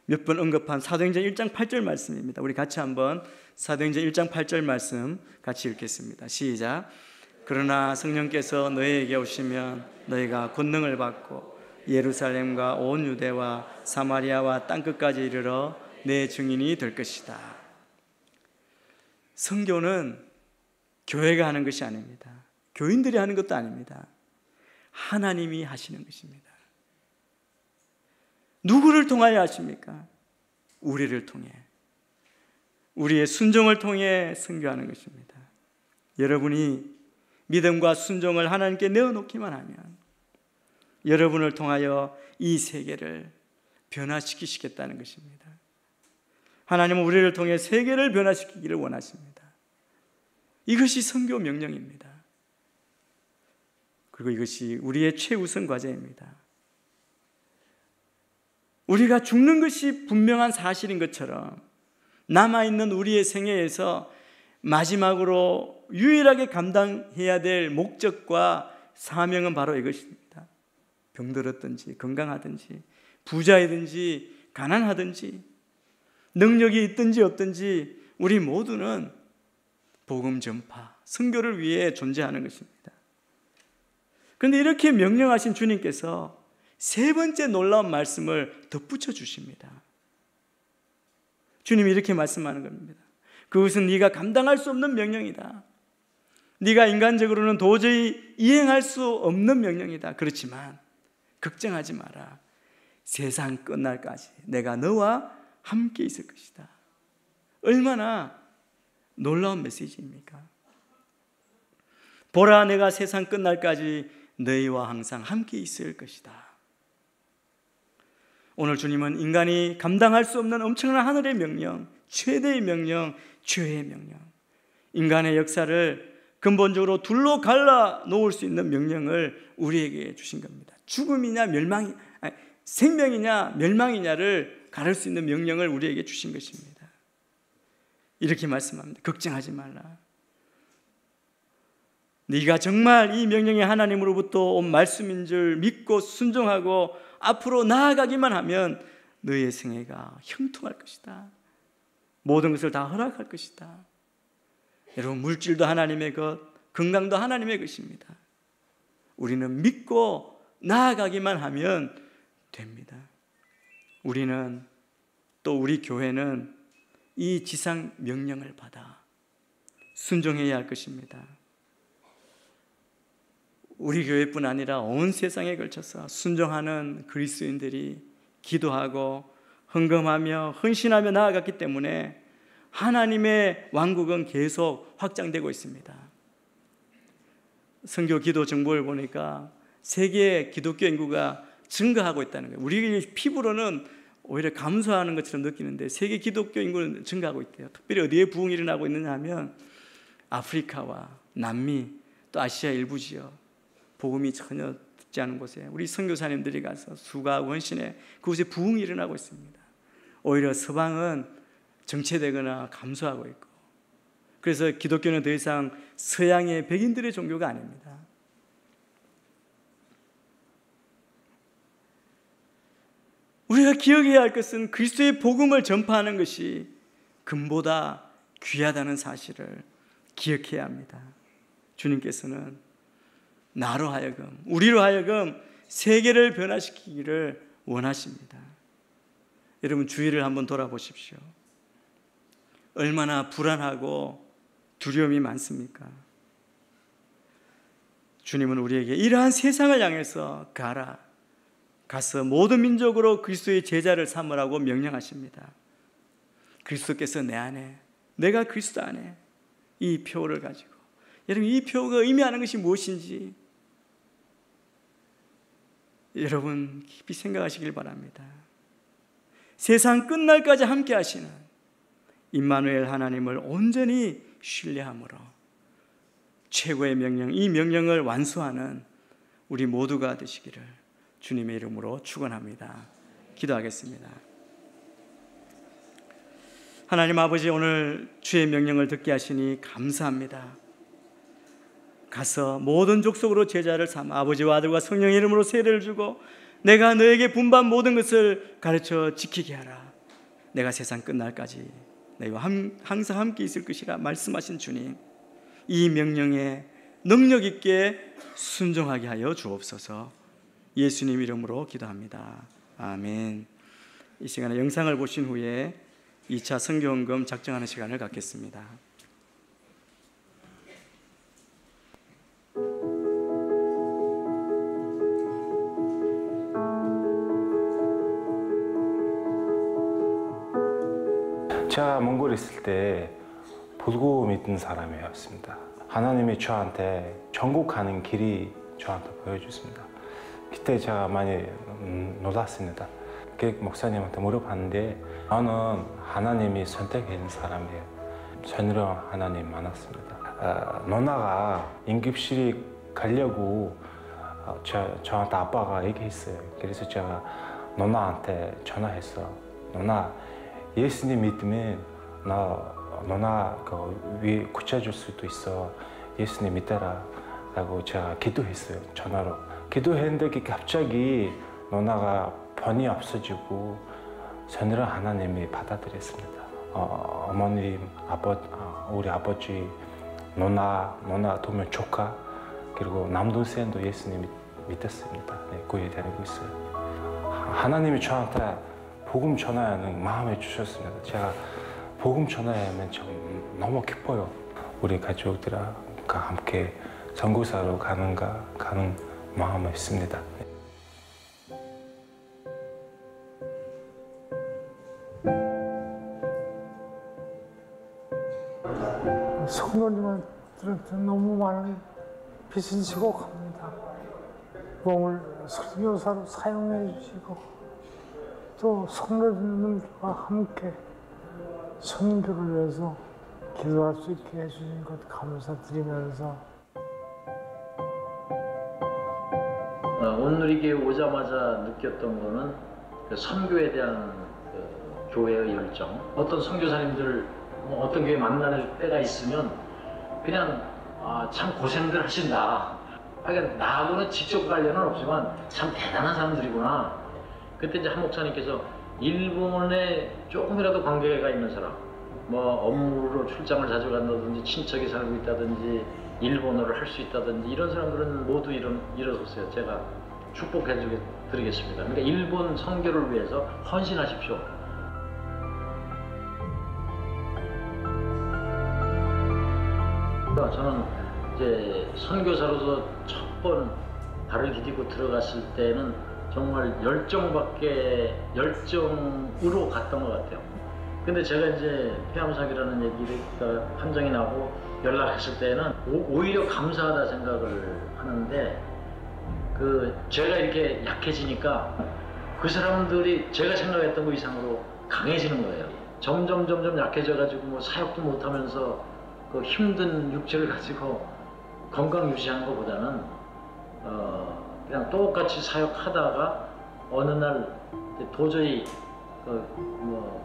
몇 번 언급한 사도행전 1장 8절 말씀입니다. 우리 같이 한번 사도행전 1장 8절 말씀 같이 읽겠습니다. 시작. 그러나 성령께서 너희에게 오시면 너희가 권능을 받고 예루살렘과 온 유대와 사마리아와 땅끝까지 이르러 내 증인이 될 것이다. 선교는 교회가 하는 것이 아닙니다. 교인들이 하는 것도 아닙니다. 하나님이 하시는 것입니다. 누구를 통하여 하십니까? 우리를 통해, 우리의 순종을 통해 선교하는 것입니다. 여러분이 믿음과 순종을 하나님께 내어놓기만 하면 여러분을 통하여 이 세계를 변화시키시겠다는 것입니다. 하나님은 우리를 통해 세계를 변화시키기를 원하십니다. 이것이 선교 명령입니다. 그리고 이것이 우리의 최우선 과제입니다. 우리가 죽는 것이 분명한 사실인 것처럼 남아있는 우리의 생애에서 마지막으로 유일하게 감당해야 될 목적과 사명은 바로 이것입니다. 병들었든지 건강하든지 부자이든지 가난하든지 능력이 있든지 없든지 우리 모두는 복음 전파, 선교를 위해 존재하는 것입니다. 그런데 이렇게 명령하신 주님께서 세 번째 놀라운 말씀을 덧붙여 주십니다. 주님이 이렇게 말씀하는 겁니다. 그것은 네가 감당할 수 없는 명령이다. 네가 인간적으로는 도저히 이행할 수 없는 명령이다. 그렇지만 걱정하지 마라. 세상 끝날까지 내가 너와 함께 있을 것이다. 얼마나 놀라운 메시지입니까? 보라, 내가 세상 끝날까지 너희와 항상 함께 있을 것이다. 오늘 주님은 인간이 감당할 수 없는 엄청난 하늘의 명령, 최대의 명령, 죄의 명령, 인간의 역사를 근본적으로 둘로 갈라 놓을 수 있는 명령을 우리에게 주신 겁니다. 죽음이냐 생명이냐 멸망이냐를 가를 수 있는 명령을 우리에게 주신 것입니다. 이렇게 말씀합니다. 걱정하지 말라. 네가 정말 이 명령이 하나님으로부터 온 말씀인 줄 믿고 순종하고 앞으로 나아가기만 하면 너의 생애가 형통할 것이다. 모든 것을 다 허락할 것이다. 여러분, 물질도 하나님의 것, 건강도 하나님의 것입니다. 우리는 믿고 나아가기만 하면 됩니다. 우리는 또 우리 교회는 이 지상 명령을 받아 순종해야 할 것입니다. 우리 교회뿐 아니라 온 세상에 걸쳐서 순종하는 그리스도인들이 기도하고 헌금하며 헌신하며 나아갔기 때문에 하나님의 왕국은 계속 확장되고 있습니다. 선교 기도 정보를 보니까 세계 기독교 인구가 증가하고 있다는 거예요. 우리 피부로는 오히려 감소하는 것처럼 느끼는데 세계 기독교 인구는 증가하고 있대요. 특별히 어디에 부흥이 일어나고 있느냐 하면 아프리카와 남미 또 아시아 일부 지역, 복음이 전혀 듣지 않은 곳에 우리 선교사님들이 가서 수고하고 헌신해 그곳에 부흥이 일어나고 있습니다. 오히려 서방은 정체되거나 감소하고 있고, 그래서 기독교는 더 이상 서양의 백인들의 종교가 아닙니다. 우리가 기억해야 할 것은 그리스도의 복음을 전파하는 것이 금보다 귀하다는 사실을 기억해야 합니다. 주님께서는 나로 하여금, 우리로 하여금 세계를 변화시키기를 원하십니다. 여러분, 주위를 한번 돌아보십시오. 얼마나 불안하고 두려움이 많습니까? 주님은 우리에게 이러한 세상을 향해서 가서 모든 민족으로 그리스도의 제자를 삼으라고 명령하십니다. 그리스도께서 내 안에, 내가 그리스도 안에 이 표를 가지고, 여러분, 이 표가 의미하는 것이 무엇인지 여러분 깊이 생각하시길 바랍니다. 세상 끝날까지 함께 하시는 임마누엘 하나님을 온전히 신뢰함으로 최고의 명령, 이 명령을 완수하는 우리 모두가 되시기를 주님의 이름으로 축원합니다. 기도하겠습니다. 하나님 아버지, 오늘 주의 명령을 듣게 하시니 감사합니다. 가서 모든 족속으로 제자를 삼아 아버지와 아들과 성령의 이름으로 세례를 주고 내가 너에게 분반 모든 것을 가르쳐 지키게 하라. 내가 세상 끝날까지 너희와 항상 함께 있을 것이라 말씀하신 주님, 이 명령에 능력 있게 순종하게 하여 주옵소서. 예수님 이름으로 기도합니다. 아멘. 이 시간에 영상을 보신 후에 2차 선교헌금 작정하는 시간을 갖겠습니다. 제가 몽골에 있을 때 보고 믿는 사람이었습니다. 하나님이 저한테 전국 가는 길이 저한테 보여줬습니다. 그때 제가 많이 놀랐습니다. 목사님한테 물어봤는데 저는 하나님이 선택한 사람이에요. 선의로운 하나님 만났습니다. 누나가 응급실에 가려고 저한테 아빠가 얘기했어요. 그래서 제가 누나한테 전화했어. 누나, 예수님 믿으면 누나 위 고쳐줄 수도 있어. 예수님 믿어라 라고 제가 기도했어요. 전화로. 기도했는데 갑자기 누나가 번이 없어지고 선의로운 하나님이 받아들였습니다. 어머님, 우리 아버지, 누나 도면 조카, 그리고 남동생도 예수님 믿었습니다. 네, 교회 다니고 있어요. 하나님이 저한테 복음 전하는 마음을 주셨습니다. 제가 복음 전하면 좀 너무 기뻐요. 우리 가족들과 함께 선교사로 가는 마음이 있습니다. 성도님들한테 너무 많은 빚을 지고 갑니다. 몸을 선교사로 사용해 주시고 또 성도님들과 함께 선교를 위해서 기도할 수 있게 해주신 것 감사드리면서 온누리교회 오자마자 느꼈던 거는 그 선교에 대한 그 교회의 열정. 어떤 선교사님들 어떤 교회 만날 때가 있으면 그냥 참 고생들 하신다. 그러니까 나하고는 직접 관련은 없지만 참 대단한 사람들이구나. 그때 이제 한 목사님께서 일본에 조금이라도 관계가 있는 사람, 뭐 업무로 출장을 자주 간다든지 친척이 살고 있다든지 일본어를 할 수 있다든지 이런 사람들은 모두 일어서세요. 제가 축복해 드리겠습니다. 그러니까 일본 선교를 위해서 헌신하십시오. 저는 이제 선교사로서 첫 번 발을 디디고 들어갔을 때는 정말 열정으로 갔던 것 같아요. 근데 제가 이제 폐암사기라는 얘기가 판정이 나고 연락했을 때는 오히려 감사하다 생각을 하는데 제가 이렇게 약해지니까 그 사람들이 제가 생각했던 것 이상으로 강해지는 거예요. 점점 약해져가지고 뭐 사역도 못하면서 그 힘든 육체를 가지고 건강 유지하는 것보다는 그냥 똑같이 사역하다가 어느 날 도저히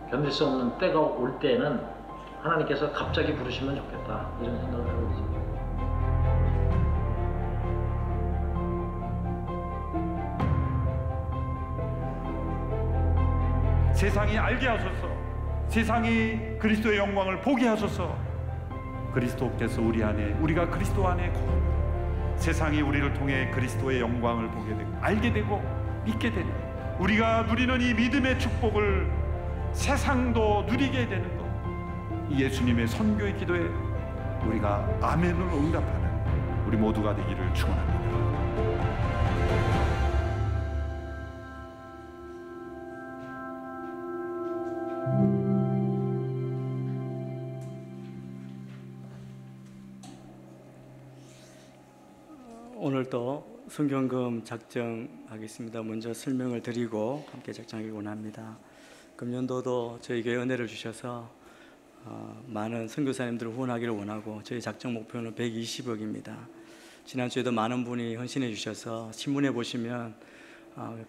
견딜 수 없는 때가 올 때는 하나님께서 갑자기 부르시면 좋겠다 이런 생각을 하고 있습니다. 세상이 알게 하소서. 세상이 그리스도의 영광을 보게 하소서. 그리스도께서 우리 안에, 우리가 그리스도 안에 거합니다. 세상이 우리를 통해 그리스도의 영광을 보게 되고 알게 되고 믿게 되는, 우리가 누리는 이 믿음의 축복을 세상도 누리게 되는 것, 이 예수님의 선교의 기도에 우리가 아멘으로 응답하는 우리 모두가 되기를 축원합니다. 오늘도 선교헌금 작정하겠습니다. 먼저 설명을 드리고 함께 작정하기 원합니다. 금년도도 저희에게 은혜를 주셔서 많은 선교사님들을 후원하기를 원하고 저희 작정 목표는 120억입니다. 지난주에도 많은 분이 헌신해 주셔서 신문에 보시면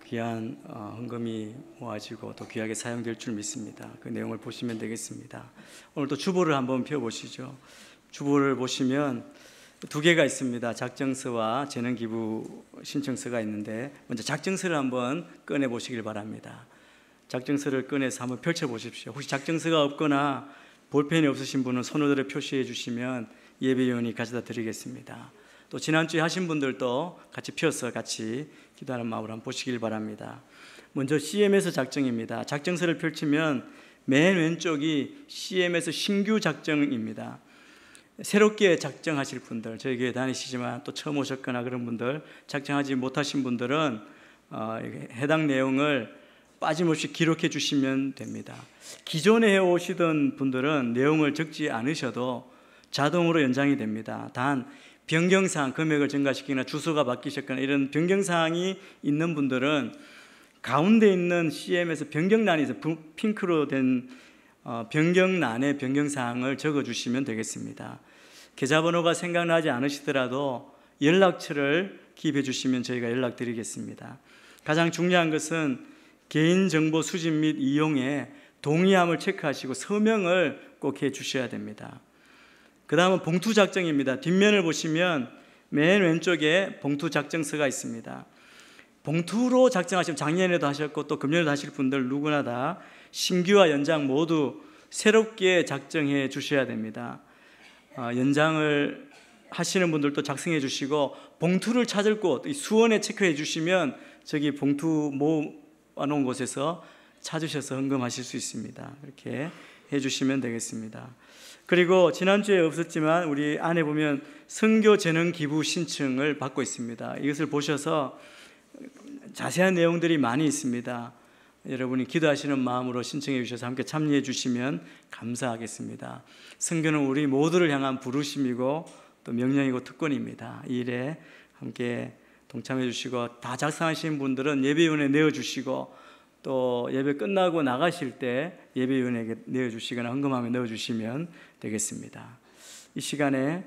귀한 헌금이 모아지고 또 귀하게 사용될 줄 믿습니다. 그 내용을 보시면 되겠습니다. 오늘 또 주보를 한번 펴보시죠. 주보를 보시면 두 개가 있습니다. 작정서와 재능기부 신청서가 있는데 먼저 작정서를 한번 꺼내 보시길 바랍니다. 작정서를 꺼내서 한번 펼쳐 보십시오. 혹시 작정서가 없거나 볼펜이 없으신 분은 손으로 표시해 주시면 예배위원이 가져다 드리겠습니다. 또 지난주에 하신 분들도 같이 펴서 같이 기도하는 마음으로 한번 보시길 바랍니다. 먼저 CMS 작정입니다. 작정서를 펼치면 맨 왼쪽이 CMS 신규 작정입니다. 새롭게 작정하실 분들, 저희 교회 다니시지만 또 처음 오셨거나 그런 분들, 작정하지 못하신 분들은 해당 내용을 빠짐없이 기록해 주시면 됩니다. 기존에 해오시던 분들은 내용을 적지 않으셔도 자동으로 연장이 됩니다. 단 변경사항, 금액을 증가시키거나 주소가 바뀌셨거나 이런 변경사항이 있는 분들은 가운데 있는 CM에서 변경란이 있어요. 핑크로 된 변경란에 변경사항을 적어주시면 되겠습니다. 계좌번호가 생각나지 않으시더라도 연락처를 기입해 주시면 저희가 연락드리겠습니다. 가장 중요한 것은 개인정보 수집 및 이용에 동의함을 체크하시고 서명을 꼭 해 주셔야 됩니다. 그 다음은 봉투 작성입니다. 뒷면을 보시면 맨 왼쪽에 봉투 작성서가 있습니다. 봉투로 작성하시면 작년에도 하셨고 또 금년에도 하실 분들 누구나 다 신규와 연장 모두 새롭게 작성해 주셔야 됩니다. 연장을 하시는 분들도 작성해 주시고 봉투를 찾을 곳 수원에 체크해 주시면 저기 봉투 모아놓은 곳에서 찾으셔서 헌금하실 수 있습니다. 이렇게 해주시면 되겠습니다. 그리고 지난주에 없었지만 우리 안에 보면 선교재능기부 신청을 받고 있습니다. 이것을 보셔서 자세한 내용들이 많이 있습니다. 여러분이 기도하시는 마음으로 신청해 주셔서 함께 참여해 주시면 감사하겠습니다. 선교는 우리 모두를 향한 부르심이고 또 명령이고 특권입니다. 이 일에 함께 동참해 주시고 다 작성하신 분들은 예배위원회에 내어주시고 또 예배 끝나고 나가실 때 예배위원회에게 내어주시거나 헌금함에 넣어주시면 되겠습니다. 이 시간에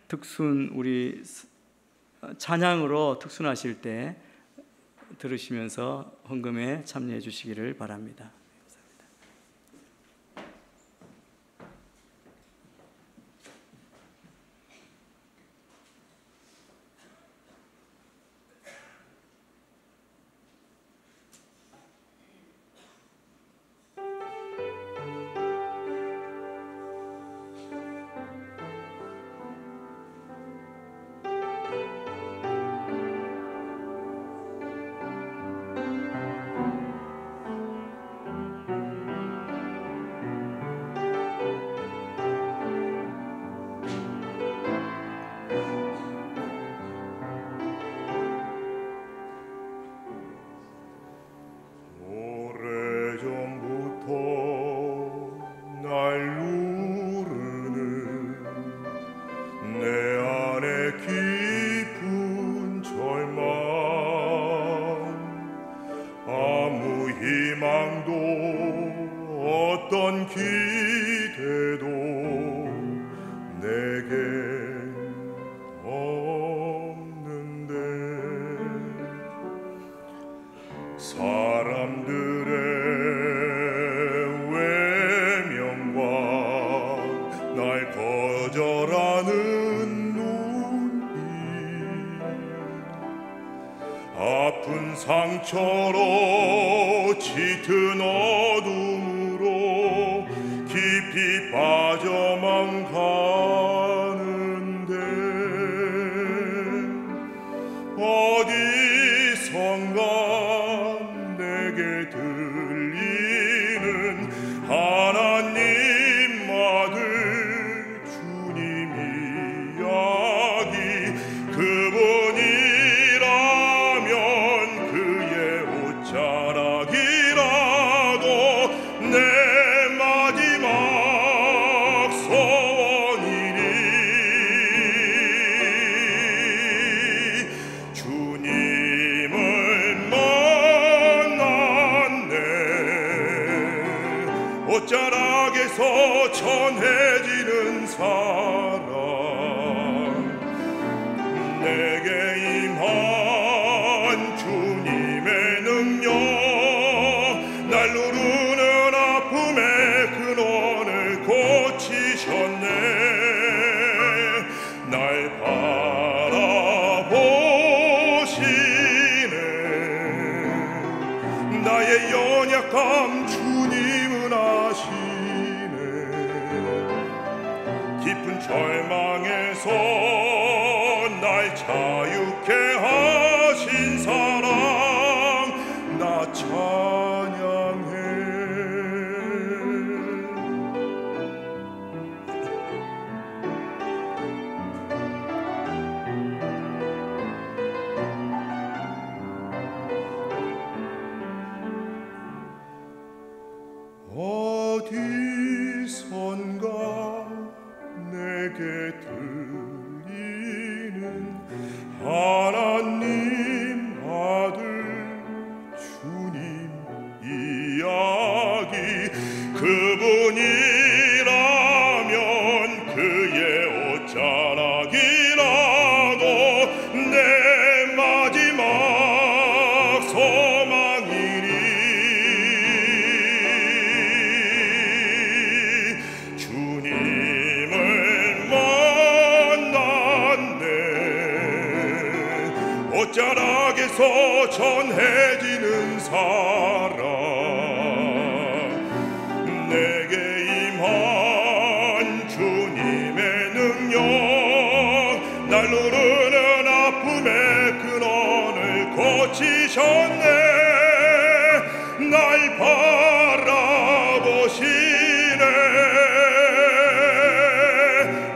특순 우리 찬양으로 특순하실 때 들으시면서 헌금에 참여해 주시기를 바랍니다. 상처로 짙은 어둠으로 깊이 빠져만 가는데 어디선가 내게 들리는 하나님 아들 주님 이야기 그분이라면 자락이라도 내 마지막 소원이니 주님을 만났네 옷자락에서 전해지는 사랑 내게 임한 주님의 능력 날 누르는 아픔의 근원을 고치셨네 날 바라보시네 나의 연약함 주님은 아시네 깊은 절망에서 날 자유케 하신 사랑 나 찬양해 어디선가 끝자락에서 전해지는 사랑 내게 임한 주님의 능력 날 누르는 아픔의 근원을 고치셨네 날 바라보시네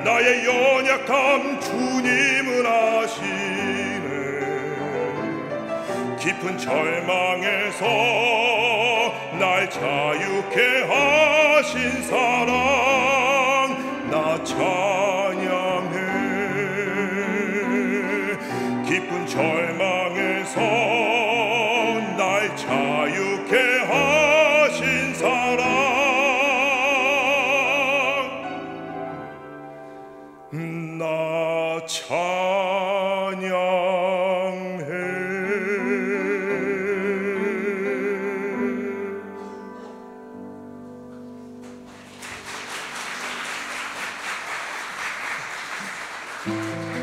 나의 연약함 주님은 아시네 깊은 절망에서 날 자유케 하신 사랑 나 찬양해 깊은 절망에서 날 자유케 하신 사랑 나 찬양해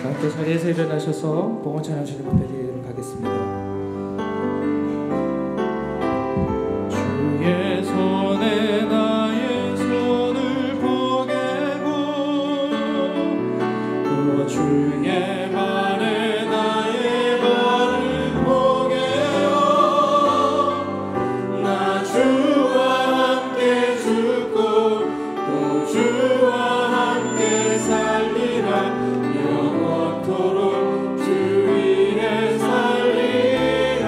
함께 자리에서 일어나셔서 봉헌 찬양 주님 앞에 드리도록 하겠습니다. 주의 손에 나의 손을 보게고 또 주의 발에 나의 발을 보게요 나 주와 함께 죽고 또 주와 함께 살리라 영원토록 주 위에 살리라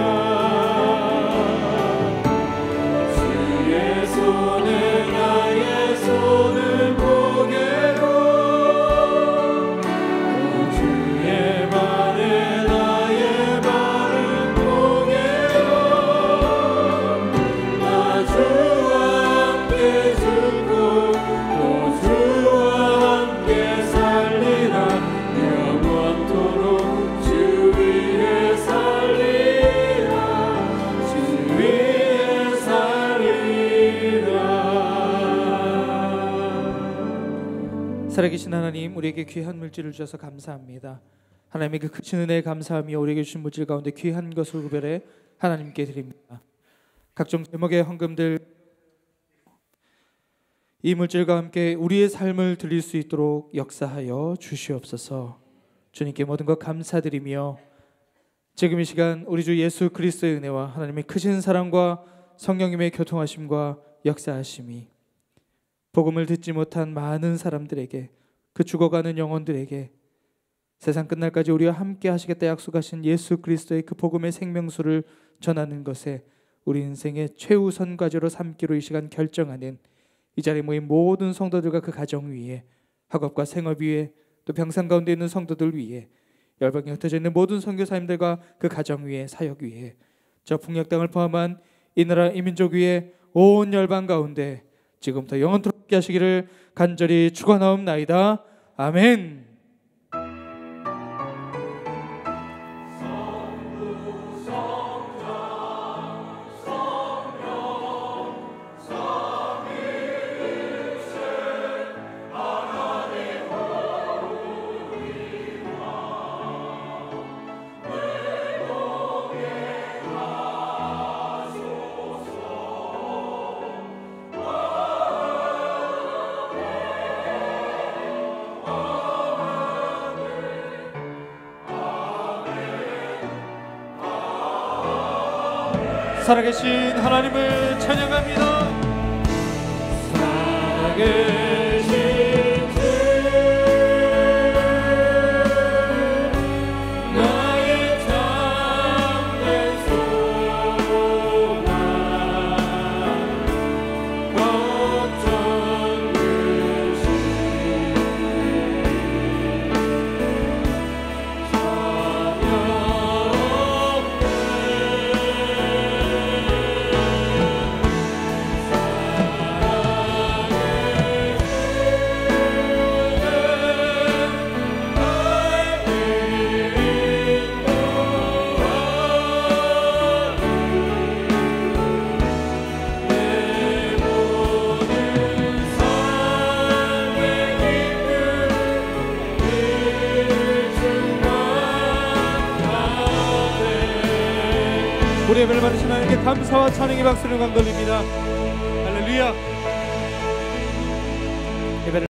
주의 손에 나의 손을 보게고 또 주의 발에 나의 발을 보게요 나 주와 함께 죽고 또 주와 함께 살리라 영원토록 주 위에 살리라 주 위에 살리라. 살아계신 하나님, 우리에게 귀한 물질을 주셔서 감사합니다. 하나님의 그 크신 은혜에 감사하며 우리에게 주신 물질 가운데 귀한 것을 구별해 하나님께 드립니다. 각종 제목의 헌금들 이 물질과 함께 우리의 삶을 드릴 수 있도록 역사하여 주시옵소서. 주님께 모든 것 감사드리며 지금 이 시간 우리 주 예수 그리스도의 은혜와 하나님의 크신 사랑과 성령님의 교통하심과 역사하심이 복음을 듣지 못한 많은 사람들에게 그 죽어가는 영혼들에게 세상 끝날까지 우리와 함께 하시겠다 약속하신 예수 그리스도의 그 복음의 생명수를 전하는 것에 우리 인생의 최우선 과제로 삼기로 이 시간 결정하는 이 자리에 모인 모든 성도들과 그 가정 위에 학업과 생업 위에 또 병상 가운데 있는 성도들 위에 열방에 흩어져 있는 모든 선교사님들과 그 가정 위에 사역 위에 저 북녘 땅을 포함한 이 나라 이 민족 위에 온 열방 가운데 지금부터 영원토록 함께 하시기를 간절히 축원하옵나이다. 아멘. 살아계신 하나님을 찬양합니다. 살아계신 주 나의 참된 소망 걱정 되시 찬양 우리 예배를 받으신 하나님께 감사와 찬양의 박수를 강돌립니다. 할렐루야.